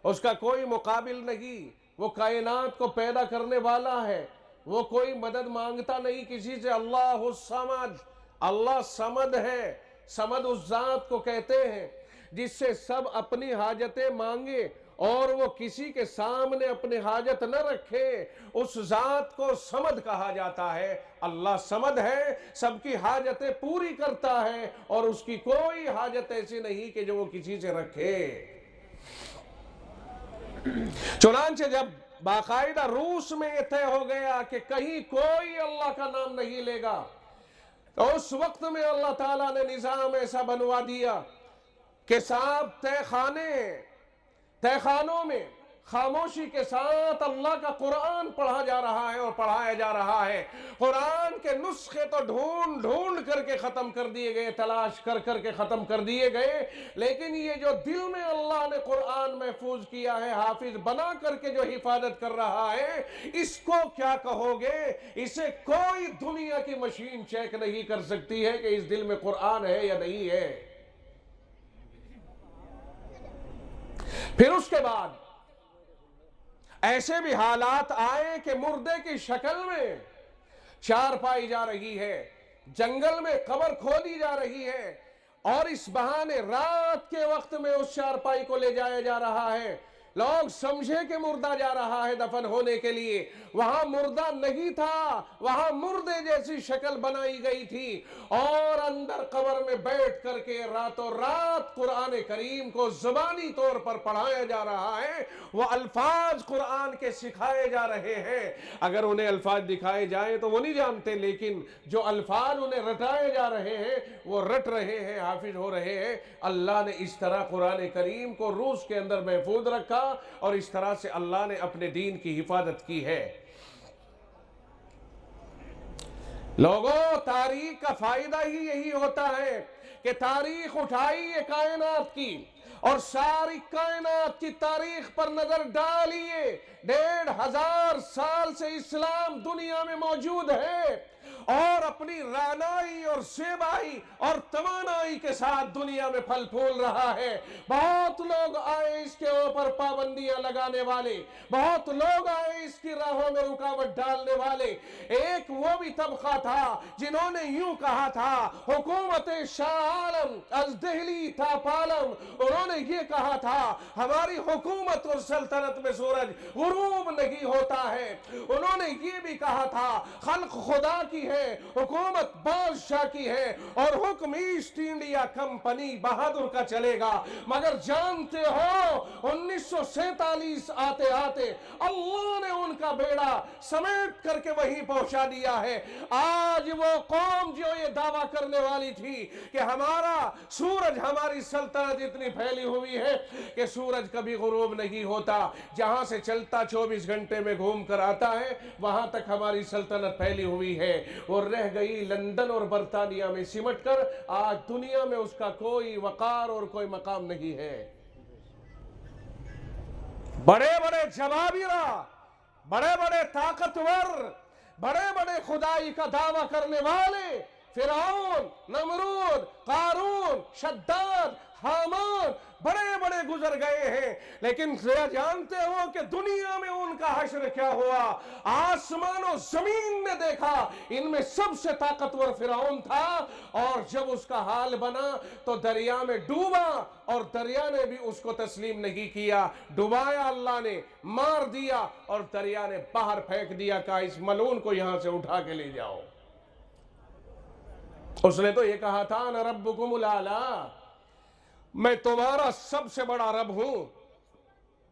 اس کا کوئی مقابل نہیں، وہ کائنات کو پیدا کرنے والا ہے، وہ کوئی مدد مانگتا نہیں کسی سے۔ اللہ الصمد، اللہ صمد ہے۔ صمد اس ذات کو کہتے ہیں جس سے سب اپنی حاجتیں مانگے اور وہ کسی کے سامنے اپنی حاجت نہ رکھے، اس ذات کو صمد کہا جاتا ہے۔ اللہ صمد ہے، سب کی حاجتیں پوری کرتا ہے، اور اس کی کوئی حاجت ایسی نہیں کہ جو وہ کسی سے رکھے۔ چنانچہ جب باقاعدہ روس میں یہ طے ہو گیا کہ کہیں کوئی اللہ کا نام نہیں لے گا، تو اس وقت میں اللہ تعالیٰ نے نظام ایسا بنوا دیا کہ صاحب تہ خانوں میں خاموشی کے ساتھ اللہ کا قرآن پڑھا جا رہا ہے اور پڑھایا جا رہا ہے۔ قرآن کے نسخے تو ڈھونڈ ڈھونڈ کر کے ختم کر دیے گئے، تلاش کر کر کے ختم کر دیے گئے، لیکن یہ جو دل میں اللہ نے قرآن محفوظ کیا ہے، حافظ بنا کر کے جو حفاظت کر رہا ہے، اس کو کیا کہو گے؟ اسے کوئی دنیا کی مشین چیک نہیں کر سکتی ہے کہ اس دل میں قرآن ہے یا نہیں ہے۔ پھر اس کے بعد ایسے بھی حالات آئے کہ مردے کی شکل میں چار پائی جا رہی ہے، جنگل میں قبر کھودی جا رہی ہے، اور اس بہانے رات کے وقت میں اس چار پائی کو لے جایا جا رہا ہے۔ لوگ سمجھے کہ مردہ جا رہا ہے دفن ہونے کے لیے، وہاں مردہ نہیں تھا، وہاں مردے جیسی شکل بنائی گئی تھی، اور اندر قبر میں بیٹھ کر کے راتوں رات قرآن کریم کو زبانی طور پر پڑھایا جا رہا ہے۔ وہ الفاظ قرآن کے سکھائے جا رہے ہیں، اگر انہیں الفاظ دکھائے جائیں تو وہ نہیں جانتے، لیکن جو الفاظ انہیں رٹائے جا رہے ہیں وہ رٹ رہے ہیں، حافظ ہو رہے ہیں۔ اللہ نے اس طرح قرآن کریم کو روس کے اندر محفوظ رکھا، اور اس طرح سے اللہ نے اپنے دین کی حفاظت کی ہے۔ لوگوں، تاریخ کا فائدہ ہی یہی ہوتا ہے کہ تاریخ اٹھائیے کائنات کی، اور ساری کائنات کی تاریخ پر نظر ڈالیے۔ 1500 سال سے اسلام دنیا میں موجود ہے، اور اپنی رانائی اور زیبائی اور توانائی کے ساتھ دنیا میں پھل پھول رہا ہے۔ بہت لوگ آئے اس کے اوپر پابندیاں لگانے والے، بہت لوگ آئے اس کی راہوں میں رکاوٹ ڈالنے والے۔ ایک وہ بھی طبقہ تھا جنہوں نے یوں کہا تھا، حکومت شاہ عالم از دہلی تا پالم، انہوں نے یہ کہا تھا ہماری حکومت اور سلطنت میں سورج غروب نہیں ہوتا ہے۔ انہوں نے یہ بھی کہا تھا خلق خدا کی ہے، حکومت بادشاہ کی ہے، اور حکم ایسٹ انڈیا کمپنی بہادر کا چلے گا۔ مگر جانتے ہو 1947 آتے آتے اللہ نے ان کا بیڑا سمیٹ کر کے وہیں پہنچا دیا ہے۔ آج وہ قوم جو یہ دعویٰ کرنے والی تھی کہ ہمارا سورج، ہماری سلطنت اتنی پھیلی ہوئی ہے کہ سورج کبھی غروب نہیں ہوتا، جہاں سے چلتا 24 گھنٹے میں گھوم کر آتا ہے، وہاں تک ہماری سلطنت پھیلی ہوئی ہے، وہ رہ گئی لندن اور برطانیہ میں سمٹ کر۔ آج دنیا میں اس کا کوئی وقار اور کوئی مقام نہیں ہے۔ بڑے بڑے جبابرہ، بڑے بڑے طاقتور، بڑے بڑے خدائی کا دعویٰ کرنے والے، فرعون، نمرود، قارون، شداد، حامان، بڑے بڑے گزر گئے ہیں، لیکن جانتے ہو کہ دنیا میں ان کا حشر کیا ہوا؟ آسمان و زمین نے دیکھا، ان میں سب سے طاقتور فرعون تھا، اور جب اس کا حال بنا تو دریا میں ڈوبا، اور دریا نے بھی اس کو تسلیم نہیں کیا، ڈبایا اللہ نے، مار دیا، اور دریا نے باہر پھینک دیا، کہا اس ملعون کو یہاں سے اٹھا کے لے جاؤ۔ اس نے تو یہ کہا تھا انا ربکم الاعلی، میں تمہارا سب سے بڑا رب ہوں۔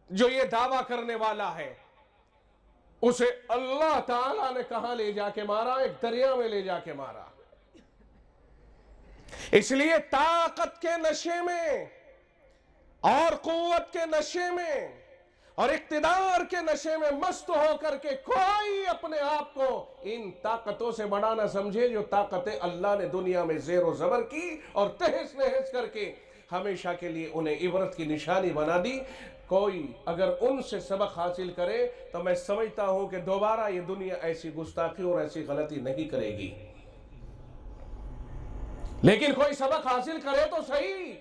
جو یہ دعویٰ کرنے والا ہے اسے اللہ تعالیٰ نے کہاں لے جا کے مارا؟ ایک دریا میں لے جا کے مارا۔ اس لیے طاقت کے نشے میں اور قوت کے نشے میں اور اقتدار کے نشے میں مست ہو کر کے کوئی اپنے آپ کو ان طاقتوں سے بڑا نہ سمجھے جو طاقتیں اللہ نے دنیا میں زیر و زبر کی اور تہس نہس کر کے ہمیشہ کے لیے انہیں عبرت کی نشانی بنا دی۔ کوئی اگر ان سے سبق حاصل کرے تو میں سمجھتا ہوں کہ دوبارہ یہ دنیا ایسی گستاخی اور ایسی غلطی نہیں کرے گی۔ لیکن کوئی سبق حاصل کرے تو صحیح۔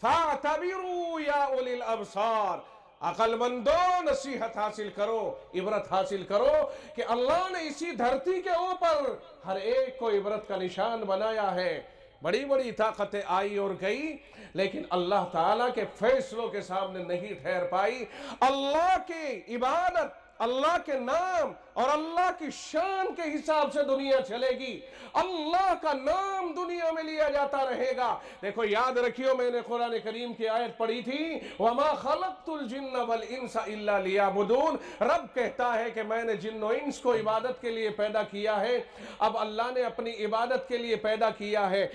فَاعْتَبِرُوا يَا أُولِي الْأَبْصَارِ، عقل مندو نصیحت حاصل کرو، عبرت حاصل کرو کہ اللہ نے اسی دھرتی کے اوپر ہر ایک کو عبرت کا نشان بنایا ہے۔ بڑی بڑی طاقتیں آئی اور گئی، لیکن اللہ تعالیٰ کے فیصلوں کے سامنے نہیں ٹھہر پائی۔ اللہ کی عبادت، اللہ کے نام اور اللہ کی شان کے حساب سے دنیا چلے گی، اللہ کا نام دنیا میں لیا جاتا رہے گا۔ دیکھو یاد رکھیو، میں نے قرآن کریم کی آیت پڑھی تھی، وَمَا خَلَقْتُ الْجِنَّ وَالْإِنسَ إِلَّا لِيَعْبُدُونَ۔ رب کہتا ہے کہ میں نے جن و انس کو عبادت کے لیے پیدا کیا ہے۔ اب اللہ نے اپنی عبادت کے لیے پیدا کیا ہے۔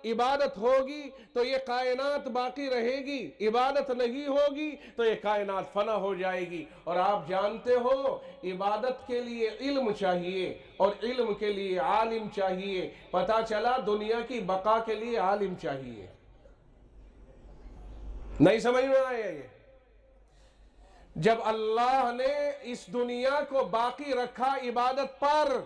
عبادت ہوگی تو یہ کائنات باقی رہے گی، عبادت نہیں ہوگی تو یہ کائنات فنا ہو جائے گی۔ اور آپ جانتے ہو عبادت کے لیے علم چاہیے اور علم کے لیے عالم چاہیے۔ پتہ چلا دنیا کی بقا کے لیے عالم چاہیے۔ نہیں سمجھ میں آیا یہ؟ جب اللہ نے اس دنیا کو باقی رکھا عبادت پر،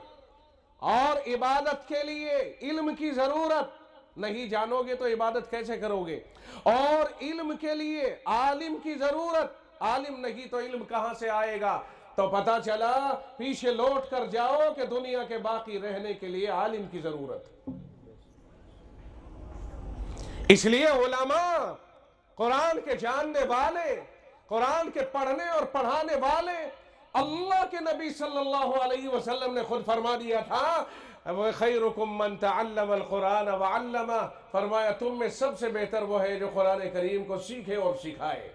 اور عبادت کے لیے علم کی ضرورت، نہیں جانو گے تو عبادت کیسے کرو گے؟ اور علم کے لیے عالم کی ضرورت، عالم نہیں تو علم کہاں سے آئے گا؟ تو پتہ چلا پیچھے لوٹ کر جاؤ کہ دنیا کے باقی رہنے کے لیے عالم کی ضرورت۔ اس لیے علماء، قرآن کے جاننے والے، قرآن کے پڑھنے اور پڑھانے والے، اللہ کے نبی صلی اللہ علیہ وسلم نے خود فرما دیا تھا، خیرکم من تعلم القرآن وعلمہ، فرمایا تم میں سب سے بہتر وہ ہے جو قرآن کریم کو سیکھے اور سکھائے۔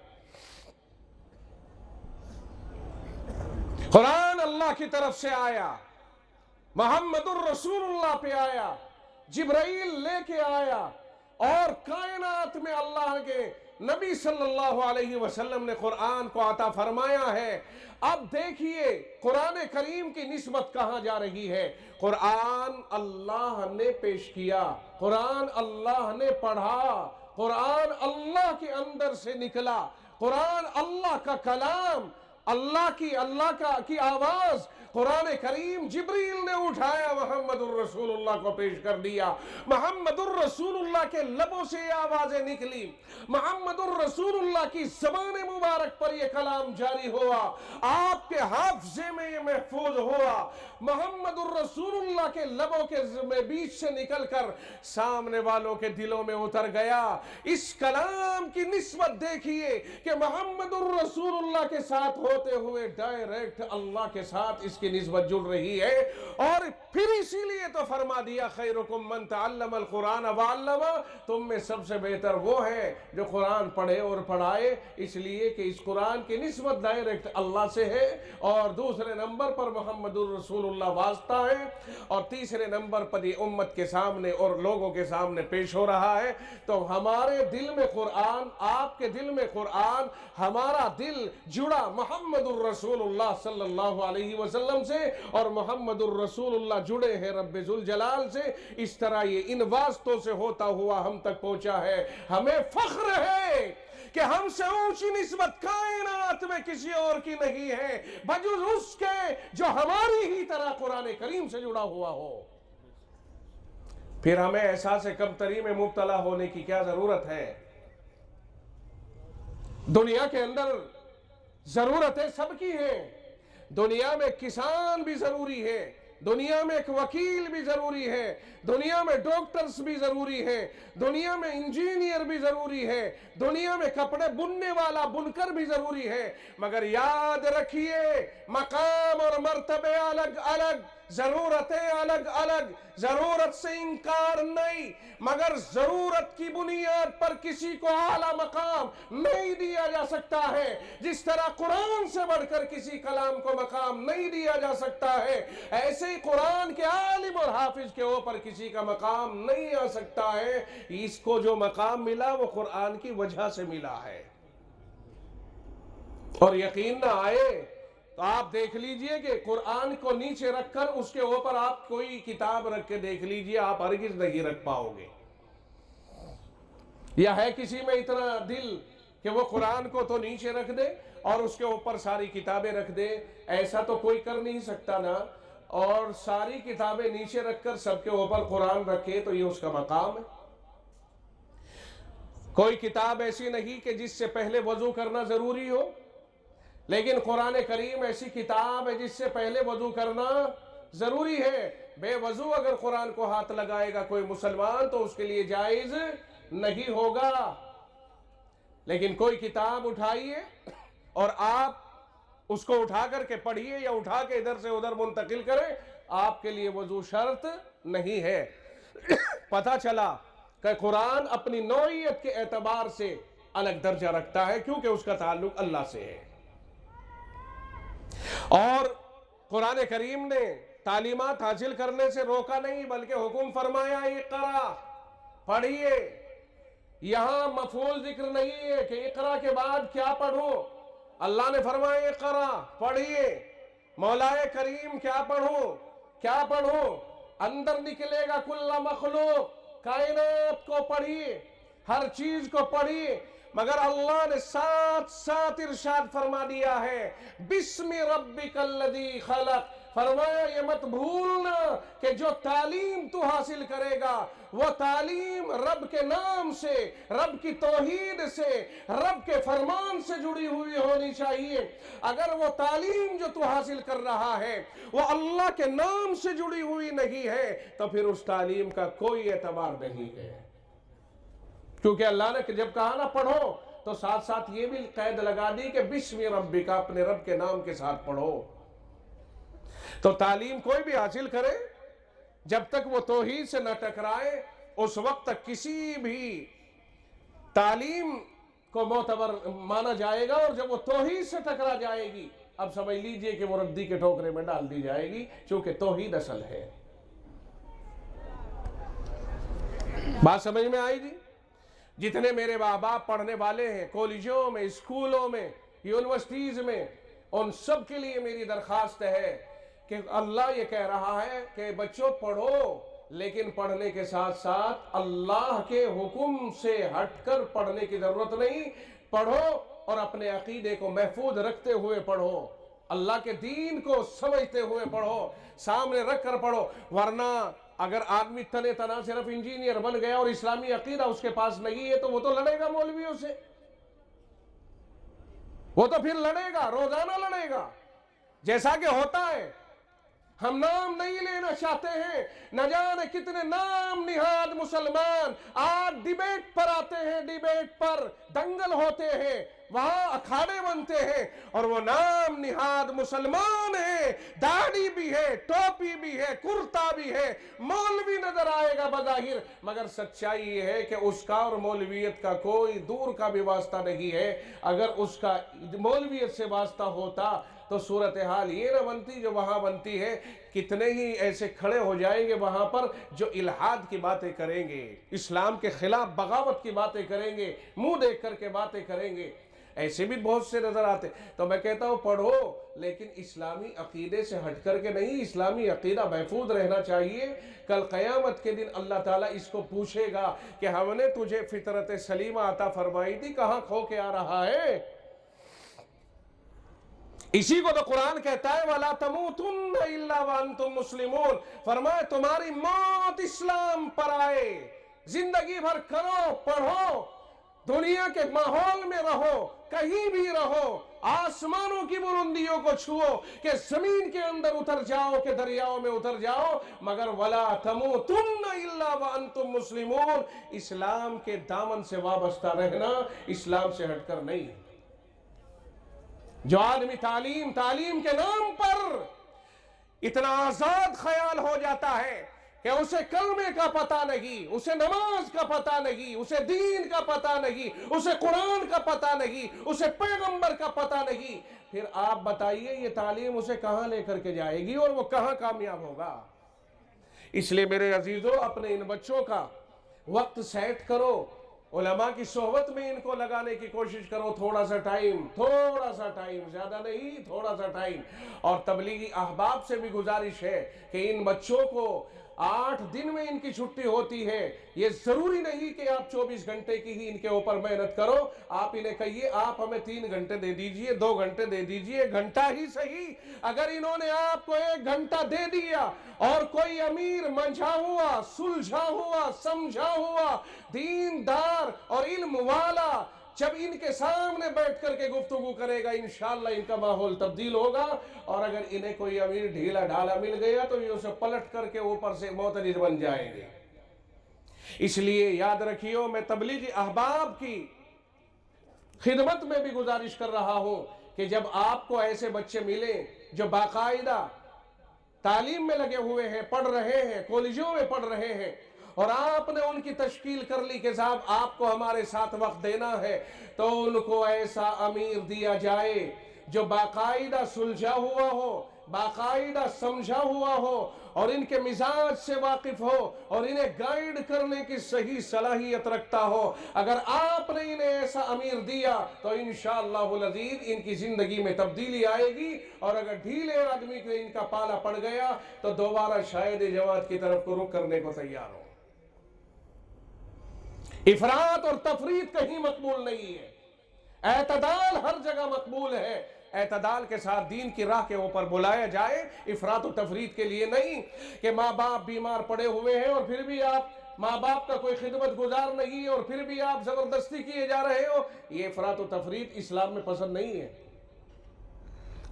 قرآن اللہ کی طرف سے آیا، محمد الرسول اللہ پہ آیا، جبرائیل لے کے آیا، اور کائنات میں اللہ کے نبی صلی اللہ علیہ وسلم نے قرآن کو عطا فرمایا ہے۔ اب دیکھیے قرآن کریم کی نسبت کہاں جا رہی ہے۔ قرآن اللہ نے پیش کیا، قرآن اللہ نے پڑھا، قرآن اللہ کے اندر سے نکلا، قرآن اللہ کا کلام، اللہ کی آواز، قرآن کریم جبریل نے اٹھایا، محمد الرسول اللہ کو پیش کر دیا۔ محمد الرسول اللہ کے لبوں سے یہ آوازیں نکلی، محمد الرسول اللہ کی زبان مبارک پر یہ کلام جاری ہوا، آپ کے حافظے میں یہ محفوظ ہوا، محمد الرسول اللہ کے لبوں کے بیچ سے نکل کر سامنے والوں کے دلوں میں اتر گیا۔ اس کلام کی نسبت دیکھیے کہ محمد الرسول اللہ کے ساتھ ہوتے ہوئے ڈائریکٹ اللہ کے ساتھ اس کی نسبت جڑ رہی ہے۔ اور پھر اسی لیے تو فرما دیا خیرکم من تعلم القرآن وعلمہ، تم میں سب سے بہتر وہ ہے جو قرآن پڑھے اور پڑھائے، اس لیے کہ اس قرآن کی نسبت ڈائریکٹ اللہ سے ہے، اور دوسرے نمبر پر محمد الرسول اللہ واسطہ ہے، اور تیسرے نمبر پر یہ امت کے سامنے اور لوگوں کے سامنے پیش ہو رہا ہے۔ تو ہمارے دل میں قرآن، آپ کے دل میں قرآن، ہمارا دل جڑا محمد الرسول اللہ صلی اللہ علیہ وسلم سے، اور محمد الرسول اللہ جڑے ہیں رب ذوالجلال سے۔ اس طرح یہ ان واسطوں سے ہوتا ہوا ہم تک پہنچا ہے۔ ہمیں فخر ہے کہ ہم سے اونچی نسبت کائنات میں کسی اور کی نہیں ہے بجز اس کے جو ہماری ہی طرح قرآن کریم سے جڑا ہوا ہو۔ پھر ہمیں احساس کمتری میں مبتلا ہونے کی کیا ضرورت ہے؟ دنیا کے اندر ضرورتیں سب کی ہیں، دنیا میں کسان بھی ضروری ہے، دنیا میں ایک وکیل بھی ضروری ہے، دنیا میں ڈاکٹرز بھی ضروری ہے، دنیا میں انجینئر بھی ضروری ہے، دنیا میں کپڑے بننے والا بنکر بھی ضروری ہے، مگر یاد رکھیے مقام اور مرتبے الگ الگ، ضرورتیں الگ الگ، ضرورت سے انکار نہیں، مگر ضرورت کی بنیاد پر کسی کو اعلیٰ مقام نہیں دیا جا سکتا ہے۔ جس طرح قرآن سے بڑھ کر کسی کلام کو مقام نہیں دیا جا سکتا ہے، ایسے ہی قرآن کے عالم اور حافظ کے اوپر کسی کا مقام نہیں آ سکتا ہے۔ اس کو جو مقام ملا وہ قرآن کی وجہ سے ملا ہے۔ اور یقین نہ آئے تو آپ دیکھ لیجئے کہ قرآن کو نیچے رکھ کر اس کے اوپر آپ کوئی کتاب رکھ کے دیکھ لیجئے، آپ ہرگز نہیں رکھ پاؤ گے۔ یا ہے کسی میں اتنا دل کہ وہ قرآن کو تو نیچے رکھ دے اور اس کے اوپر ساری کتابیں رکھ دے؟ ایسا تو کوئی کر نہیں سکتا نا۔ اور ساری کتابیں نیچے رکھ کر سب کے اوپر قرآن رکھے تو یہ اس کا مقام ہے۔ کوئی کتاب ایسی نہیں کہ جس سے پہلے وضو کرنا ضروری ہو، لیکن قرآن کریم ایسی کتاب ہے جس سے پہلے وضو کرنا ضروری ہے. بے وضو اگر قرآن کو ہاتھ لگائے گا کوئی مسلمان تو اس کے لیے جائز نہیں ہوگا. لیکن کوئی کتاب اٹھائیے اور آپ اس کو اٹھا کر کے پڑھیے یا اٹھا کے ادھر سے ادھر منتقل کریں, آپ کے لیے وضو شرط نہیں ہے. پتہ چلا کہ قرآن اپنی نوعیت کے اعتبار سے الگ درجہ رکھتا ہے کیونکہ اس کا تعلق اللہ سے ہے. اور قرآن کریم نے تعلیمات حاصل کرنے سے روکا نہیں بلکہ حکم فرمایا اقرا, پڑھیے. یہاں مفعول ذکر نہیں ہے کہ اقرا کے بعد کیا پڑھو. اللہ نے فرمایا اقرا, پڑھیے. مولا کریم کیا پڑھو, کیا پڑھو؟ اندر نکلے گا کل مخلوق, کائنات کو پڑھیے, ہر چیز کو پڑھیے. مگر اللہ نے ساتھ ساتھ ارشاد فرما دیا ہے بسم ربک الذی خلق. فرمایا یہ مت بھولنا کہ جو تعلیم تو حاصل کرے گا وہ تعلیم رب کے نام سے, رب کی توحید سے, رب کے فرمان سے جڑی ہوئی ہونی چاہیے. اگر وہ تعلیم جو تو حاصل کر رہا ہے وہ اللہ کے نام سے جڑی ہوئی نہیں ہے تو پھر اس تعلیم کا کوئی اعتبار نہیں ہے. کیونکہ اللہ نے جب کہا نا پڑھو تو ساتھ ساتھ یہ بھی قید لگا دی کہ بسم ربک, اپنے رب کے نام کے ساتھ پڑھو. تو تعلیم کوئی بھی حاصل کرے جب تک وہ توحید سے نہ ٹکرائے اس وقت تک کسی بھی تعلیم کو معتبر مانا جائے گا, اور جب وہ توحید سے ٹکرا جائے گی اب سمجھ لیجئے کہ وہ ردی کے ٹوکرے میں ڈال دی جائے گی, چونکہ توحید اصل ہے. بات سمجھ میں آئی گی؟ جتنے میرے ماں باپ پڑھنے والے ہیں کالجوں میں, اسکولوں میں, یونیورسٹیز میں, ان سب کے لیے میری درخواست ہے کہ اللہ یہ کہہ رہا ہے کہ بچوں پڑھو, لیکن پڑھنے کے ساتھ ساتھ اللہ کے حکم سے ہٹ کر پڑھنے کی ضرورت نہیں. پڑھو اور اپنے عقیدے کو محفوظ رکھتے ہوئے پڑھو, اللہ کے دین کو سمجھتے ہوئے پڑھو, سامنے رکھ کر پڑھو. ورنہ اگر آدمی تنے تنا صرف انجینئر بن گیا اور اسلامی عقیدہ اس کے پاس نہیں ہے تو وہ تو لڑے گا مولویوں سے, وہ تو پھر لڑے گا, روزانہ لڑے گا جیسا کہ ہوتا ہے. ہم نام نہیں لینا چاہتے ہیں, نہ جانے کتنے نام نہاد مسلمان آج ڈیبیٹ پر آتے ہیں, ڈیبیٹ پر دنگل ہوتے ہیں, وہاں اکھاڑے بنتے ہیں, اور وہ نام نہاد مسلمان ہیں, داڑھی بھی ہے, ٹوپی بھی ہے, کرتا بھی ہے, مولوی نظر آئے گا بظاہر, مگر سچائی یہ ہے کہ اس کا اور مولویت کا کوئی دور کا بھی واسطہ نہیں ہے. اگر اس کا مولویت سے واسطہ ہوتا تو صورتحال یہ نہ بنتی جو وہاں بنتی ہے. کتنے ہی ایسے کھڑے ہو جائیں گے وہاں پر جو الحاد کی باتیں کریں گے, اسلام کے خلاف بغاوت کی باتیں کریں گے, منہ دیکھ کر کے باتیں کریں گے, ایسے بھی بہت سے نظر آتے. تو میں کہتا ہوں پڑھو, لیکن اسلامی عقیدے سے ہٹ کر کے نہیں. اسلامی عقیدہ محفوظ رہنا چاہیے. کل قیامت کے دن اللہ تعالیٰ اس کو پوچھے گا کہ ہم نے تجھے فطرت سلیمہ عطا فرمائی تھی, کہاں کھو کے آ رہا ہے؟ اسی کو تو قرآن کہتا ہے وَلَا تَمُوتُنَّ إِلَّا وَأَنْتُمْ مُسْلِمُونَ. فرمائے تمہاری موت اسلام پر آئے. زندگی بھر کرو, پڑھو, دنیا کے ماحول میں رہو, کہیں بھی رہو, آسمانوں کی بلندیوں کو چھو, کہ زمین کے اندر اتر جاؤ, کہ دریاؤں میں اتر جاؤ, مگر وَلَا تَمُوتُنَّ إِلَّا وَأَنْتُمْ مُسْلِمُونَ. اسلام کے دامن سے وابستہ رہنا, اسلام سے ہٹ کر نہیں. جو آدمی تعلیم کے نام پر اتنا آزاد خیال ہو جاتا ہے کہ اسے کلمے کا پتہ نہیں, اسے نماز کا پتہ نہیں, اسے دین کا پتہ نہیں, اسے قرآن کا پتہ نہیں, اسے پیغمبر کا پتہ نہیں, پھر آپ بتائیے یہ تعلیم اسے کہاں لے کر کے جائے گی اور وہ کہاں کامیاب ہوگا؟ اس لیے میرے عزیزو, اپنے ان بچوں کا وقت سیٹ کرو, علماء کی صحبت میں ان کو لگانے کی کوشش کرو. تھوڑا سا ٹائم, زیادہ نہیں, تھوڑا سا ٹائم. اور تبلیغی احباب سے بھی گزارش ہے کہ ان بچوں کو 8 دن میں ان کی چھٹی ہوتی ہے. یہ ضروری نہیں کہ آپ 24 گھنٹے کی ہی ان کے اوپر محنت کرو. آپ انہیں کہیے آپ ہمیں 3 گھنٹے دے دیجئے, 2 گھنٹے دے دیجئے, 1 گھنٹہ ہی صحیح. اگر انہوں نے آپ کو 1 گھنٹہ دے دیا اور کوئی امیر منجھا ہوا, سلجھا ہوا, سمجھا ہوا, دیندار اور علم والا جب ان کے سامنے بیٹھ کر کے گفتگو کرے گا انشاءاللہ ان کا ماحول تبدیل ہوگا، اور اگر انہیں کوئی امیر ڈھیلا ڈھالا مل گیا تو یہ اسے پلٹ کر کے اوپر سے معترض بن جائیں گے۔ اس لیے یاد رکھیو، میں تبلیغی احباب کی خدمت میں بھی گزارش کر رہا ہوں کہ جب آپ کو ایسے بچے ملیں جو باقاعدہ تعلیم میں لگے ہوئے ہیں، پڑھ رہے ہیں، کالجوں میں پڑھ رہے ہیں، اور آپ نے ان کی تشکیل کر لی کہ صاحب آپ کو ہمارے ساتھ وقت دینا ہے، تو ان کو ایسا امیر دیا جائے جو باقاعدہ سلجھا ہوا ہو، باقاعدہ سمجھا ہوا ہو، اور ان کے مزاج سے واقف ہو، اور انہیں گائیڈ کرنے کی صحیح صلاحیت رکھتا ہو۔ اگر آپ نے انہیں ایسا امیر دیا تو انشاءاللہ العزیز ان کی زندگی میں تبدیلی آئے گی، اور اگر ڈھیلے آدمی کے ان کا پالا پڑ گیا تو دوبارہ شاید جماعت کی طرف کو رخ کرنے کو تیار ہو۔ افراط اور تفریط کہیں مقبول نہیں ہے، اعتدال ہر جگہ مقبول ہے۔ اعتدال کے ساتھ دین کی راہ کے اوپر بلایا جائے، افراط و تفریط کے لیے نہیں کہ ماں باپ بیمار پڑے ہوئے ہیں اور پھر بھی آپ ماں باپ کا کوئی خدمت گزار نہیں ہے اور پھر بھی آپ زبردستی کیے جا رہے ہو۔ یہ افراط و تفریط اسلام میں پسند نہیں ہے۔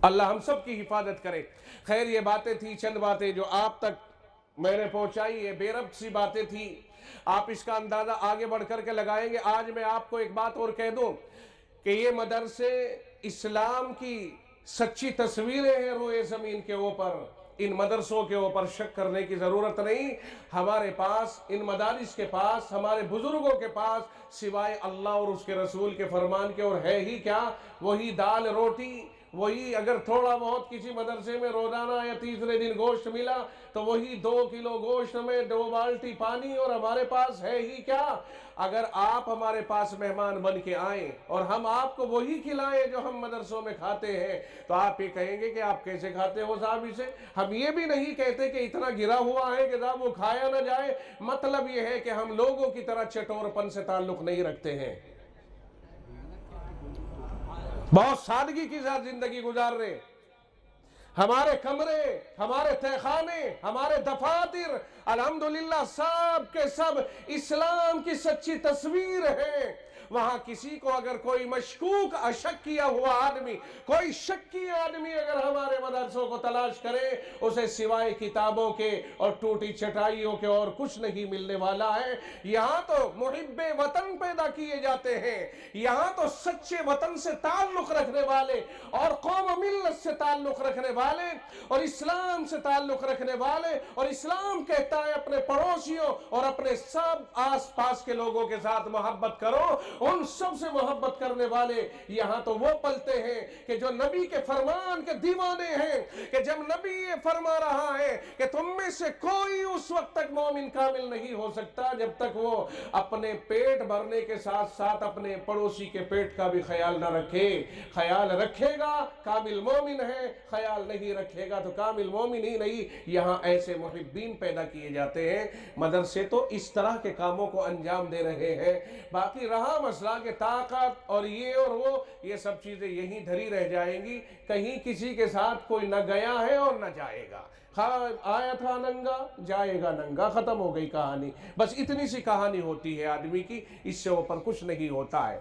اللہ ہم سب کی حفاظت کرے۔ خیر، یہ باتیں تھی، چند باتیں جو آپ تک میں نے پہنچائی ہے، بے ربط سی باتیں تھی، آپ اس کا اندازہ آگے بڑھ کر کے لگائیں گے۔ آج میں آپ کو ایک بات اور کہہ دوں کہ یہ مدرسے اسلام کی سچی تصویریں ہیں روئے زمین کے اوپر۔ ان مدرسوں کے اوپر شک کرنے کی ضرورت نہیں۔ ہمارے پاس، ان مدارس کے پاس، ہمارے بزرگوں کے پاس سوائے اللہ اور اس کے رسول کے فرمان کے اور ہے ہی کیا؟ وہی دال روٹی، وہی اگر تھوڑا بہت کسی مدرسے میں روزانہ یا تیسرے دن گوشت ملا تو وہی 2 کلو گوشت میں 2 بالٹی پانی، اور ہمارے پاس ہے ہی کیا؟ اگر آپ ہمارے پاس مہمان بن کے آئیں اور ہم آپ کو وہی کھلائیں جو ہم مدرسوں میں کھاتے ہیں تو آپ یہ کہیں گے کہ آپ کیسے کھاتے ہو صاحب اسے؟ ہم یہ بھی نہیں کہتے کہ اتنا گرا ہوا ہے کہ صاحب وہ کھایا نہ جائے، مطلب یہ ہے کہ ہم لوگوں کی طرح چٹور پن سے تعلق نہیں رکھتے ہیں، بہت سادگی کے ساتھ زندگی گزار رہے۔ ہمارے کمرے، ہمارے تہخانے، ہمارے دفاتر الحمدللہ سب کے سب اسلام کی سچی تصویر ہیں۔ وہاں کسی کو اگر کوئی مشکوک اشک کیا ہوا آدمی، کوئی شکی آدمی اگر ہمارے مدرسوں کو تلاش کرے، اسے سوائے کتابوں کے اور ٹوٹی چٹائیوں کے اور کچھ نہیں ملنے والا ہے۔ یہاں تو محب وطن پیدا کیے جاتے ہیں، یہاں تو سچے وطن سے تعلق رکھنے والے اور قوم و ملت سے تعلق رکھنے والے اور اسلام سے تعلق رکھنے والے، اور اسلام کہتا ہے اپنے پڑوسیوں اور اپنے سب آس پاس کے لوگوں کے ساتھ محبت کرو، ان سب سے محبت کرنے والے یہاں تو وہ پلتے ہیں کہ جو نبی کے فرمان کے دیوانے ہیں، کہ جب نبی یہ فرما رہا ہے کہ تم میں سے کوئی اس وقت تک مومن کامل نہیں ہو سکتا جب تک وہ اپنے پیٹ بھرنے کے ساتھ ساتھ اپنے پڑوسی کے پیٹ کا بھی خیال نہ رکھے۔ خیال رکھے گا کامل مومن ہے، خیال نہیں رکھے گا تو کامل مومن ہی نہیں۔ یہاں ایسے محبین پیدا کیے جاتے ہیں۔ مدرسے تو اس طرح کے کاموں کو انجام دے رہے ہیں۔ باقی رہا مسئلہ کہ طاقت اور یہ اور وہ، یہ سب چیزیں یہیں دھری رہ جائیں گی، کہیں کسی کے ساتھ کوئی نہ گیا ہے اور نہ جائے گا۔ آیا تھا ننگا جائے گا ننگا، ختم ہو گئی کہانی۔ بس اتنی سی کہانی ہوتی ہے آدمی کی، اس سے اوپر کچھ نہیں ہوتا ہے۔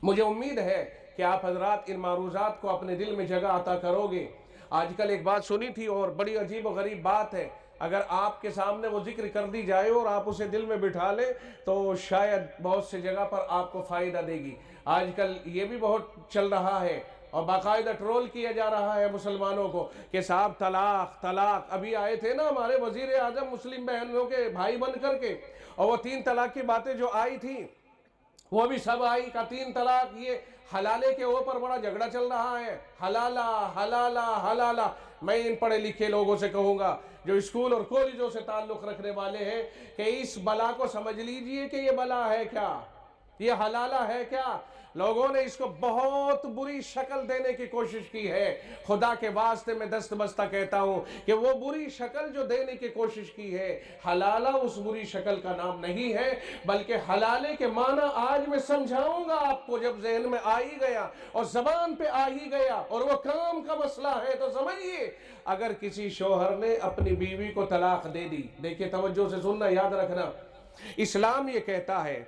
مجھے امید ہے کہ آپ حضرات ان معروضات کو اپنے دل میں جگہ عطا کرو گے۔ آج کل ایک بات سنی تھی اور بڑی عجیب و غریب بات ہے، اگر آپ کے سامنے وہ ذکر کر دی جائے اور آپ اسے دل میں بٹھا لیں تو شاید بہت سے جگہ پر آپ کو فائدہ دے گی۔ آج کل یہ بھی بہت چل رہا ہے اور باقاعدہ ٹرول کیا جا رہا ہے مسلمانوں کو کہ صاحب طلاق طلاق۔ ابھی آئے تھے نا ہمارے وزیر اعظم مسلم بہنوں کے بھائی بن کر کے، اور وہ 3 طلاق کی باتیں جو آئی تھیں وہ بھی سب آئی کا 3 طلاق۔ یہ حلالے کے اوپر بڑا جھگڑا چل رہا ہے، حلالہ حلالہ حلالہ۔ میں ان پڑھے لکھے لوگوں سے کہوں گا جو اسکول اور کالجوں سے تعلق رکھنے والے ہیں کہ اس بلا کو سمجھ لیجئے کہ یہ بلا ہے کیا، یہ حلالہ ہے کیا۔ لوگوں نے اس کو بہت بری شکل دینے کی کوشش کی ہے۔ خدا کے واسطے میں دست بستہ کہتا ہوں کہ وہ بری شکل جو دینے کی کوشش کی ہے، حلالہ اس بری شکل کا نام نہیں ہے، بلکہ حلالے کے معنی آج میں سمجھاؤں گا آپ کو۔ جب ذہن میں آ ہی گیا اور زبان پہ آ ہی گیا اور وہ کام کا مسئلہ ہے تو سمجھیے، اگر کسی شوہر نے اپنی بیوی کو طلاق دے دی، دیکھیں توجہ سے سننا، یاد رکھنا، اسلام یہ کہتا ہے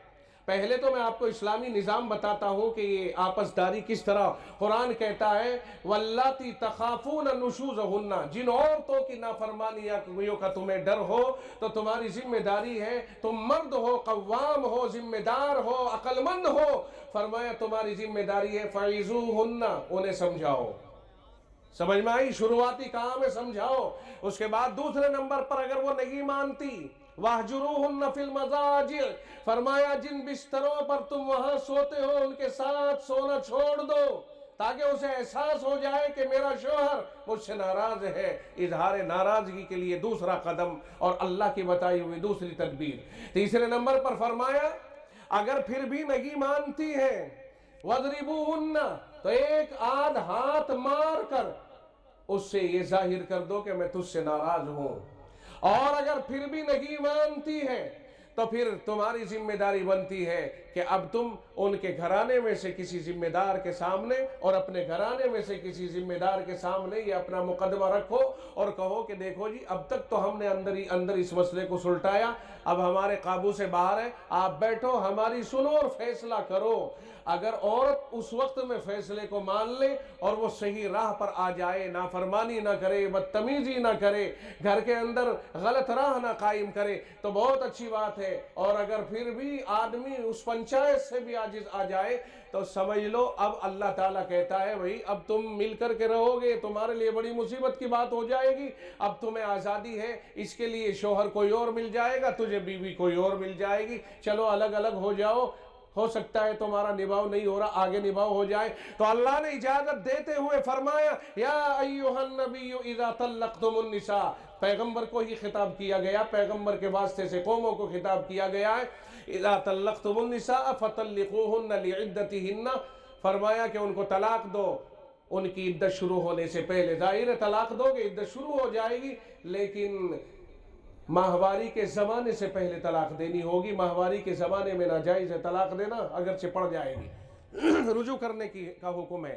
پہلے تو میں آپ کو اسلامی نظام بتاتا ہوں کہ یہ آپس داری کس طرح. قرآن کہتا ہے واللاتی تخافون نشوزہن، جن عورتوں کی نافرمانیوں کا تمہیں ڈر ہو تو تمہاری ذمہ داری ہے، تم مرد ہو، قوام ہو، ذمہ دار ہو، عقل مند ہو، فرمایا تمہاری ذمہ داری ہے فعظوہن، انہیں سمجھاؤ. سمجھ میں آئی؟ شروعاتی کام ہے سمجھاؤ. اس کے بعد دوسرے نمبر پر اگر وہ نہیں مانتی وَاهْجُرُوهُنَّ فِي الْمَضَاجِعِ، فرمایا جن بستروں پر تم وہاں سوتے ہو ان کے ساتھ سونا چھوڑ دو تاکہ اسے احساس ہو جائے کہ میرا شوہر مجھ سے ناراض ہے. اظہار ناراضگی کے لیے دوسرا قدم اور اللہ کی بتائی ہوئی دوسری تدبیر. تیسرے نمبر پر فرمایا اگر پھر بھی نہیں مانتی ہیں وَاضْرِبُوهُنَّ، تو ایک آدھ ہاتھ مار کر اس سے یہ ظاہر کر دو کہ میں تجھ سے ناراض ہوں. اور اگر پھر بھی نہیں مانتی ہے تو پھر تمہاری ذمہ داری بنتی ہے کہ اب تم ان کے گھرانے میں سے کسی ذمہ دار کے سامنے اور اپنے گھرانے میں سے کسی ذمہ دار کے سامنے یہ اپنا مقدمہ رکھو اور کہو کہ دیکھو جی اب تک تو ہم نے اندر اس مسئلے کو سلٹایا، اب ہمارے قابو سے باہر ہے، آپ بیٹھو ہماری سنو اور فیصلہ کرو. اگر عورت اس وقت میں فیصلے کو مان لے اور وہ صحیح راہ پر آ جائے، نافرمانی نہ کرے، بدتمیزی نہ کرے، گھر کے اندر غلط راہ نہ قائم کرے تو بہت اچھی بات ہے. اور اگر پھر بھی آدمی اس پنچایت سے بھی عاجز آ جائے تو سمجھ لو اب اللہ تعالیٰ کہتا ہے بھئی اب تم مل کر کے رہو گے، تمہارے لیے بڑی مصیبت کی بات ہو جائے گی، اب تمہیں آزادی ہے، اس کے لیے شوہر کوئی اور مل جائے گا، تجھے بیوی کوئی اور مل جائے گی، چلو الگ الگ ہو جاؤ، ہو سکتا ہے تمہارا نباؤ نہیں ہو رہا، آگے نباؤ ہو جائے. تو اللہ نے اجازت دیتے ہوئے فرمایا یا ایھا النبی اذا طلقتم النساء، پیغمبر کو ہی خطاب کیا گیا، پیغمبر کے واسطے سے قوموں کو خطاب کیا گیا ہے. اذا طلقتم النساء فطلقوهن لعدتهن، فرمایا کہ ان کو طلاق دو ان کی عدت شروع ہونے سے پہلے. ظاہر ہے طلاق دو گے عدت شروع ہو جائے گی، لیکن ماہواری کے زمانے سے پہلے طلاق دینی ہوگی. ماہواری کے زمانے میں ناجائز ہے طلاق دینا، اگرچہ پڑ جائے گی. رجوع کرنے کا حکم ہے.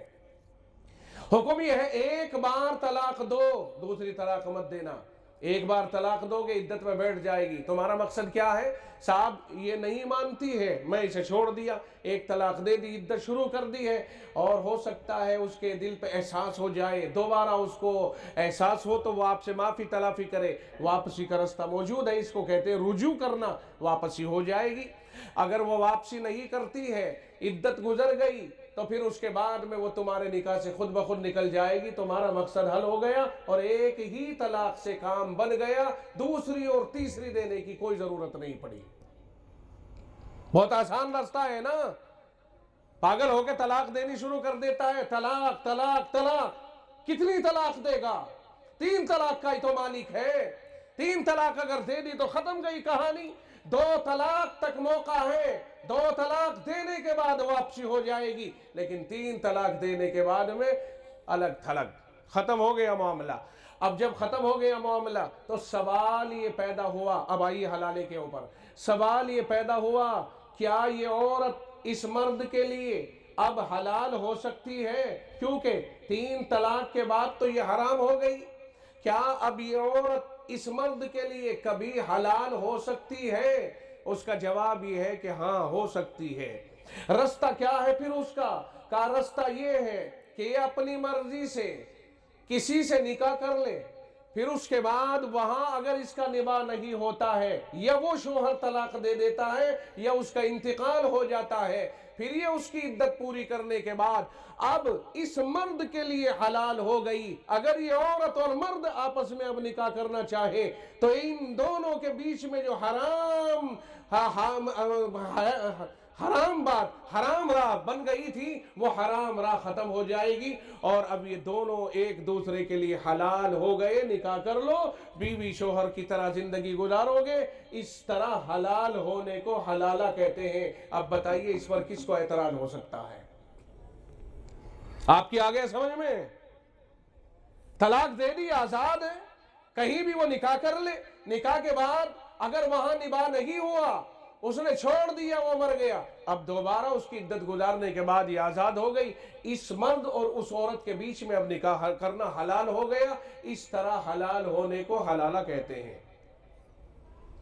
حکم یہ ہے ایک بار طلاق دو، دوسری طلاق مت دینا. ایک بار طلاق دو گے عدت میں بیٹھ جائے گی. تمہارا مقصد کیا ہے؟ صاحب یہ نہیں مانتی ہے، میں اسے چھوڑ دیا، ایک طلاق دے دی، عدت شروع کر دی ہے، اور ہو سکتا ہے اس کے دل پہ احساس ہو جائے، دوبارہ اس کو احساس ہو تو وہ آپ سے معافی تلافی کرے، واپسی کا رستہ موجود ہے، اس کو کہتے ہیں رجوع کرنا، واپسی ہو جائے گی. اگر وہ واپسی نہیں کرتی ہے، عدت گزر گئی، تو پھر اس کے بعد میں وہ تمہارے نکاح سے خود بخود نکل جائے گی. تمہارا مقصد حل ہو گیا اور ایک ہی طلاق سے کام بن گیا، دوسری اور تیسری دینے کی کوئی ضرورت نہیں پڑی. بہت آسان راستہ ہے نا. پاگل ہو کے طلاق دینی شروع کر دیتا ہے، طلاق طلاق طلاق. کتنی طلاق دے گا؟ 3 طلاق کا ہی تو مالک ہے. 3 طلاق اگر دے دی تو ختم گئی کہانی. 2 طلاق تک موقع ہے، 2 طلاق دینے کے بعد واپسی ہو جائے گی، لیکن 3 طلاق دینے کے بعد میں الگ تھلگ، ختم ہو گیا معاملہ. اب جب ختم ہو گیا معاملہ تو سوال یہ پیدا ہوا، اب آئیے حلالے کے اوپر. سوال یہ پیدا ہوا کیا یہ عورت اس مرد کے لیے اب حلال ہو سکتی ہے؟ کیونکہ 3 طلاق کے بعد تو یہ حرام ہو گئی. کیا اب یہ عورت اس مرد کے لیے کبھی حلال ہو سکتی ہے؟ اس کا جواب یہ ہے کہ ہاں ہو سکتی ہے. رستہ کیا ہے پھر اس کا رستہ یہ ہے کہ یہ اپنی مرضی سے کسی سے نکاح کر لے، پھر اس کے بعد وہاں اگر اس کا نباہ نہیں ہوتا ہے، یا وہ شوہر طلاق دے دیتا ہے یا اس کا انتقال ہو جاتا ہے، پھر یہ اس کی عدت پوری کرنے کے بعد اب اس مرد کے لیے حلال ہو گئی. اگر یہ عورت اور مرد آپس میں اب نکاح کرنا چاہے تو ان دونوں کے بیچ میں جو حرام راہ بن گئی تھی وہ حرام راہ ختم ہو جائے گی، اور اب یہ دونوں ایک دوسرے کے لیے حلال ہو گئے. نکاح کر لو، بیوی شوہر کی طرح زندگی گزارو گے. اس طرح حلال ہونے کو حلالہ کہتے ہیں. اب بتائیے اس پر کس کو اعتراض ہو سکتا ہے؟ آپ کی آگے سمجھ میں؟ طلاق دے دی، آزاد ہے، کہیں بھی وہ نکاح کر لے. نکاح کے بعد اگر وہاں نباہ نہیں ہوا، اس نے چھوڑ دیا، وہ مر گیا، اب دوبارہ اس کی عدت گزارنے کے بعد یہ آزاد ہو گئی. اس مرد اور اس عورت کے بیچ میں اب نکاح کرنا حلال ہو گیا. اس طرح حلال ہونے کو حلالہ کہتے ہیں.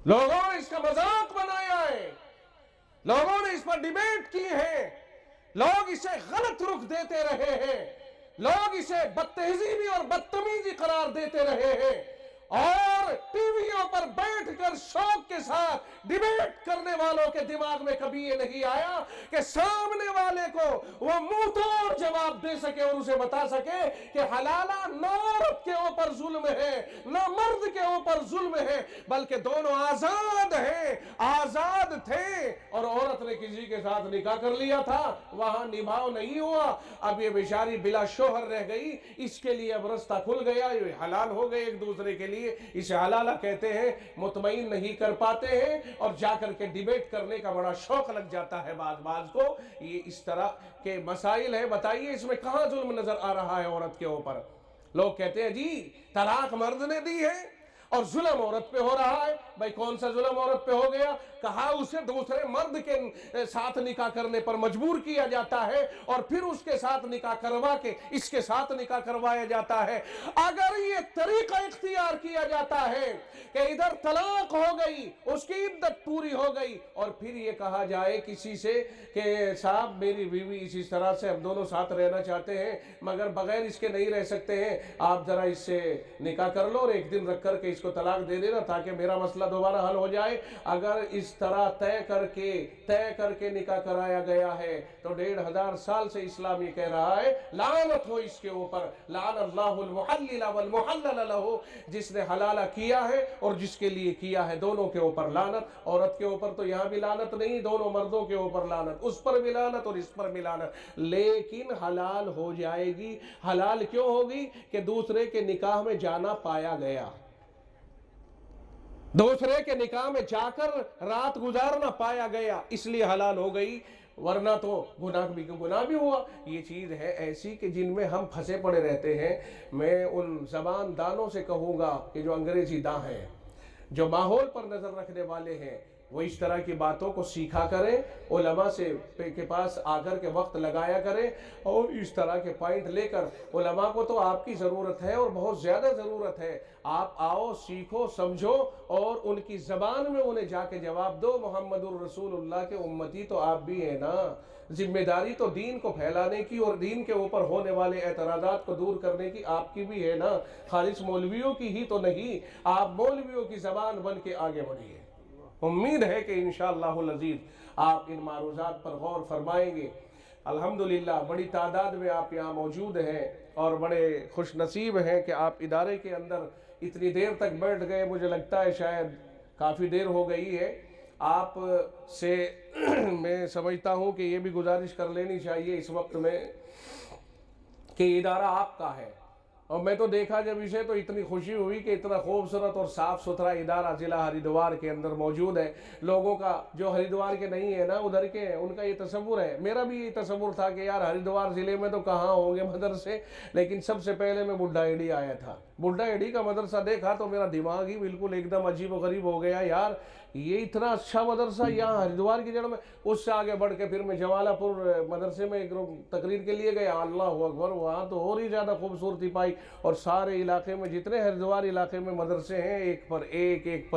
لوگوں نے اس کا مذاق بنایا ہے، لوگوں نے اس پر ڈیبیٹ کی ہے، لوگ اسے غلط رخ دیتے رہے ہیں، لوگ اسے بدتہذیبی اور بدتمیزی قرار دیتے رہے ہیں، اور ٹی ویوں پر بیٹھ کر شوق کے ساتھ ڈیبیٹ کرنے والوں کے دماغ میں کبھی یہ نہیں آیا کہ سامنے والے کو وہ منہ توڑ جواب دے سکے اور اسے بتا سکے کہ حلالہ نہ عورت کے اوپر ظلم ہے نہ مرد کے اوپر ظلم ہے، بلکہ دونوں آزاد ہیں، آزاد تھے، اور عورت نے کسی کے ساتھ نکاح کر لیا تھا، وہاں نبھاؤ نہیں ہوا، اب یہ بیچاری بلا شوہر رہ گئی، اس کے لیے اب رستہ کھل گیا، یہ حلال ہو گئے ایک دوسرے کے لیے، اسے حلالہ کہتے ہیں، مطمئن نہیں کر پاتے ہیں، اور جا کر کے ڈیبیٹ کرنے کا بڑا شوق لگ جاتا ہے بعض کو۔ یہ اس طرح کے مسائل ہیں، بتائیے اس میں کہاں ظلم نظر آ رہا ہے عورت کے اوپر؟ لوگ کہتے ہیں جی طلاق مرد نے دی ہے اور ظلم عورت پہ ہو رہا ہے۔ بھائی کون سا ظلم عورت پہ ہو گیا؟ کہا اسے دوسرے مرد کے ساتھ نکاح کرنے پر مجبور کیا جاتا ہے، اور پھر اس کے ساتھ نکاح کروا کے اس کے ساتھ نکاح کروایا جاتا ہے۔ اگر یہ طریقہ اختیار کیا جاتا ہے کہ ادھر طلاق ہو گئی، اس کی عدت پوری ہو گئی، اور پھر یہ کہا جائے کسی سے کہ صاحب میری بیوی اس طرح سے ہم دونوں ساتھ رہنا چاہتے ہیں مگر بغیر اس کے نہیں رہ سکتے ہیں، آپ ذرا اس سے نکاح کر لو اور ایک دن رکھ کر کے اس کو طلاق دے دینا تاکہ میرا مسئلہ دوبارہ حل ہو جائے۔ اگر اس طرح طے کر کے نکاح کرایا گیا ہے تو 1500 سال سے اسلام یہ کہہ رہا ہے لعنت ہو اس کے اوپر، لعن اللہ المحلل والمحلل لہ، جس نے حلالہ کیا ہے اور جس کے لیے کیا ہے، دونوں کے اوپر لعنت۔ عورت کے اوپر تو یہاں بھی لعنت نہیں، دونوں مردوں کے اوپر لعنت، اس پر بھی لعنت اور اس پر بھی لعنت، لیکن حلال ہو جائے گی۔ حلال کیوں ہوگی؟ کہ دوسرے کے نکاح میں جانا پایا گیا، دوسرے کے نکاح میں جا کر رات گزارنا پایا گیا، اس لیے حلال ہو گئی، ورنہ تو گناہ بھی ہوا۔ یہ چیز ہے ایسی کہ جن میں ہم پھنسے پڑے رہتے ہیں۔ میں ان زبان دانوں سے کہوں گا کہ جو انگریزی داں ہیں، جو ماحول پر نظر رکھنے والے ہیں، وہ اس طرح کی باتوں کو سیکھا کریں، علماء کے پاس آ کر کے وقت لگایا کریں، اور اس طرح کے پوائنٹ لے کر، علماء کو تو آپ کی ضرورت ہے اور بہت زیادہ ضرورت ہے، آپ آؤ سیکھو سمجھو اور ان کی زبان میں انہیں جا کے جواب دو۔ محمد الرسول اللہ کے امتی تو آپ بھی ہیں نا، ذمہ داری تو دین کو پھیلانے کی اور دین کے اوپر ہونے والے اعتراضات کو دور کرنے کی آپ کی بھی ہے نا، خالص مولویوں کی ہی تو نہیں، آپ مولویوں کی زبان بن کے آگے بڑھیے۔ امید ہے کہ انشاءاللہ العزیز آپ ان معروضات پر غور فرمائیں گے۔ الحمدللہ بڑی تعداد میں آپ یہاں موجود ہیں اور بڑے خوش نصیب ہیں کہ آپ ادارے کے اندر اتنی دیر تک بیٹھ گئے، مجھے لگتا ہے شاید کافی دیر ہو گئی ہے۔ آپ سے میں سمجھتا ہوں کہ یہ بھی گزارش کر لینی چاہیے اس وقت میں کہ ادارہ آپ کا ہے، اور میں تو دیکھا جب اسے تو اتنی خوشی ہوئی کہ اتنا خوبصورت اور صاف ستھرا ادارہ ضلع ہریدوار کے اندر موجود ہے۔ لوگوں کا جو ہریدوار کے نہیں ہے نا، ادھر کے ہیں، ان کا یہ تصور ہے، میرا بھی یہ تصور تھا کہ یار ہریدوار ضلع میں تو کہاں ہوں گے مدرسے، لیکن سب سے پہلے میں بڈھا ایڈی آیا تھا، بڈھا ایڈی کا مدرسہ دیکھا تو میرا دماغ ہی بالکل ایک دم عجیب و غریب ہو گیا، یار یہ اتنا اچھا مدرسہ یہاں ہریدوار کی جڑ میں۔ اس سے آگے بڑھ کے پھر میں جوالہ پور مدرسے میں ایک تقریر کے لیے گیا، اللہ اکبر، وہاں تو اور ہی زیادہ خوبصورتی پائی، اور سارے علاقے میں جتنے ہریدوار علاقے میں مدرسے ہیں ایک پر ایک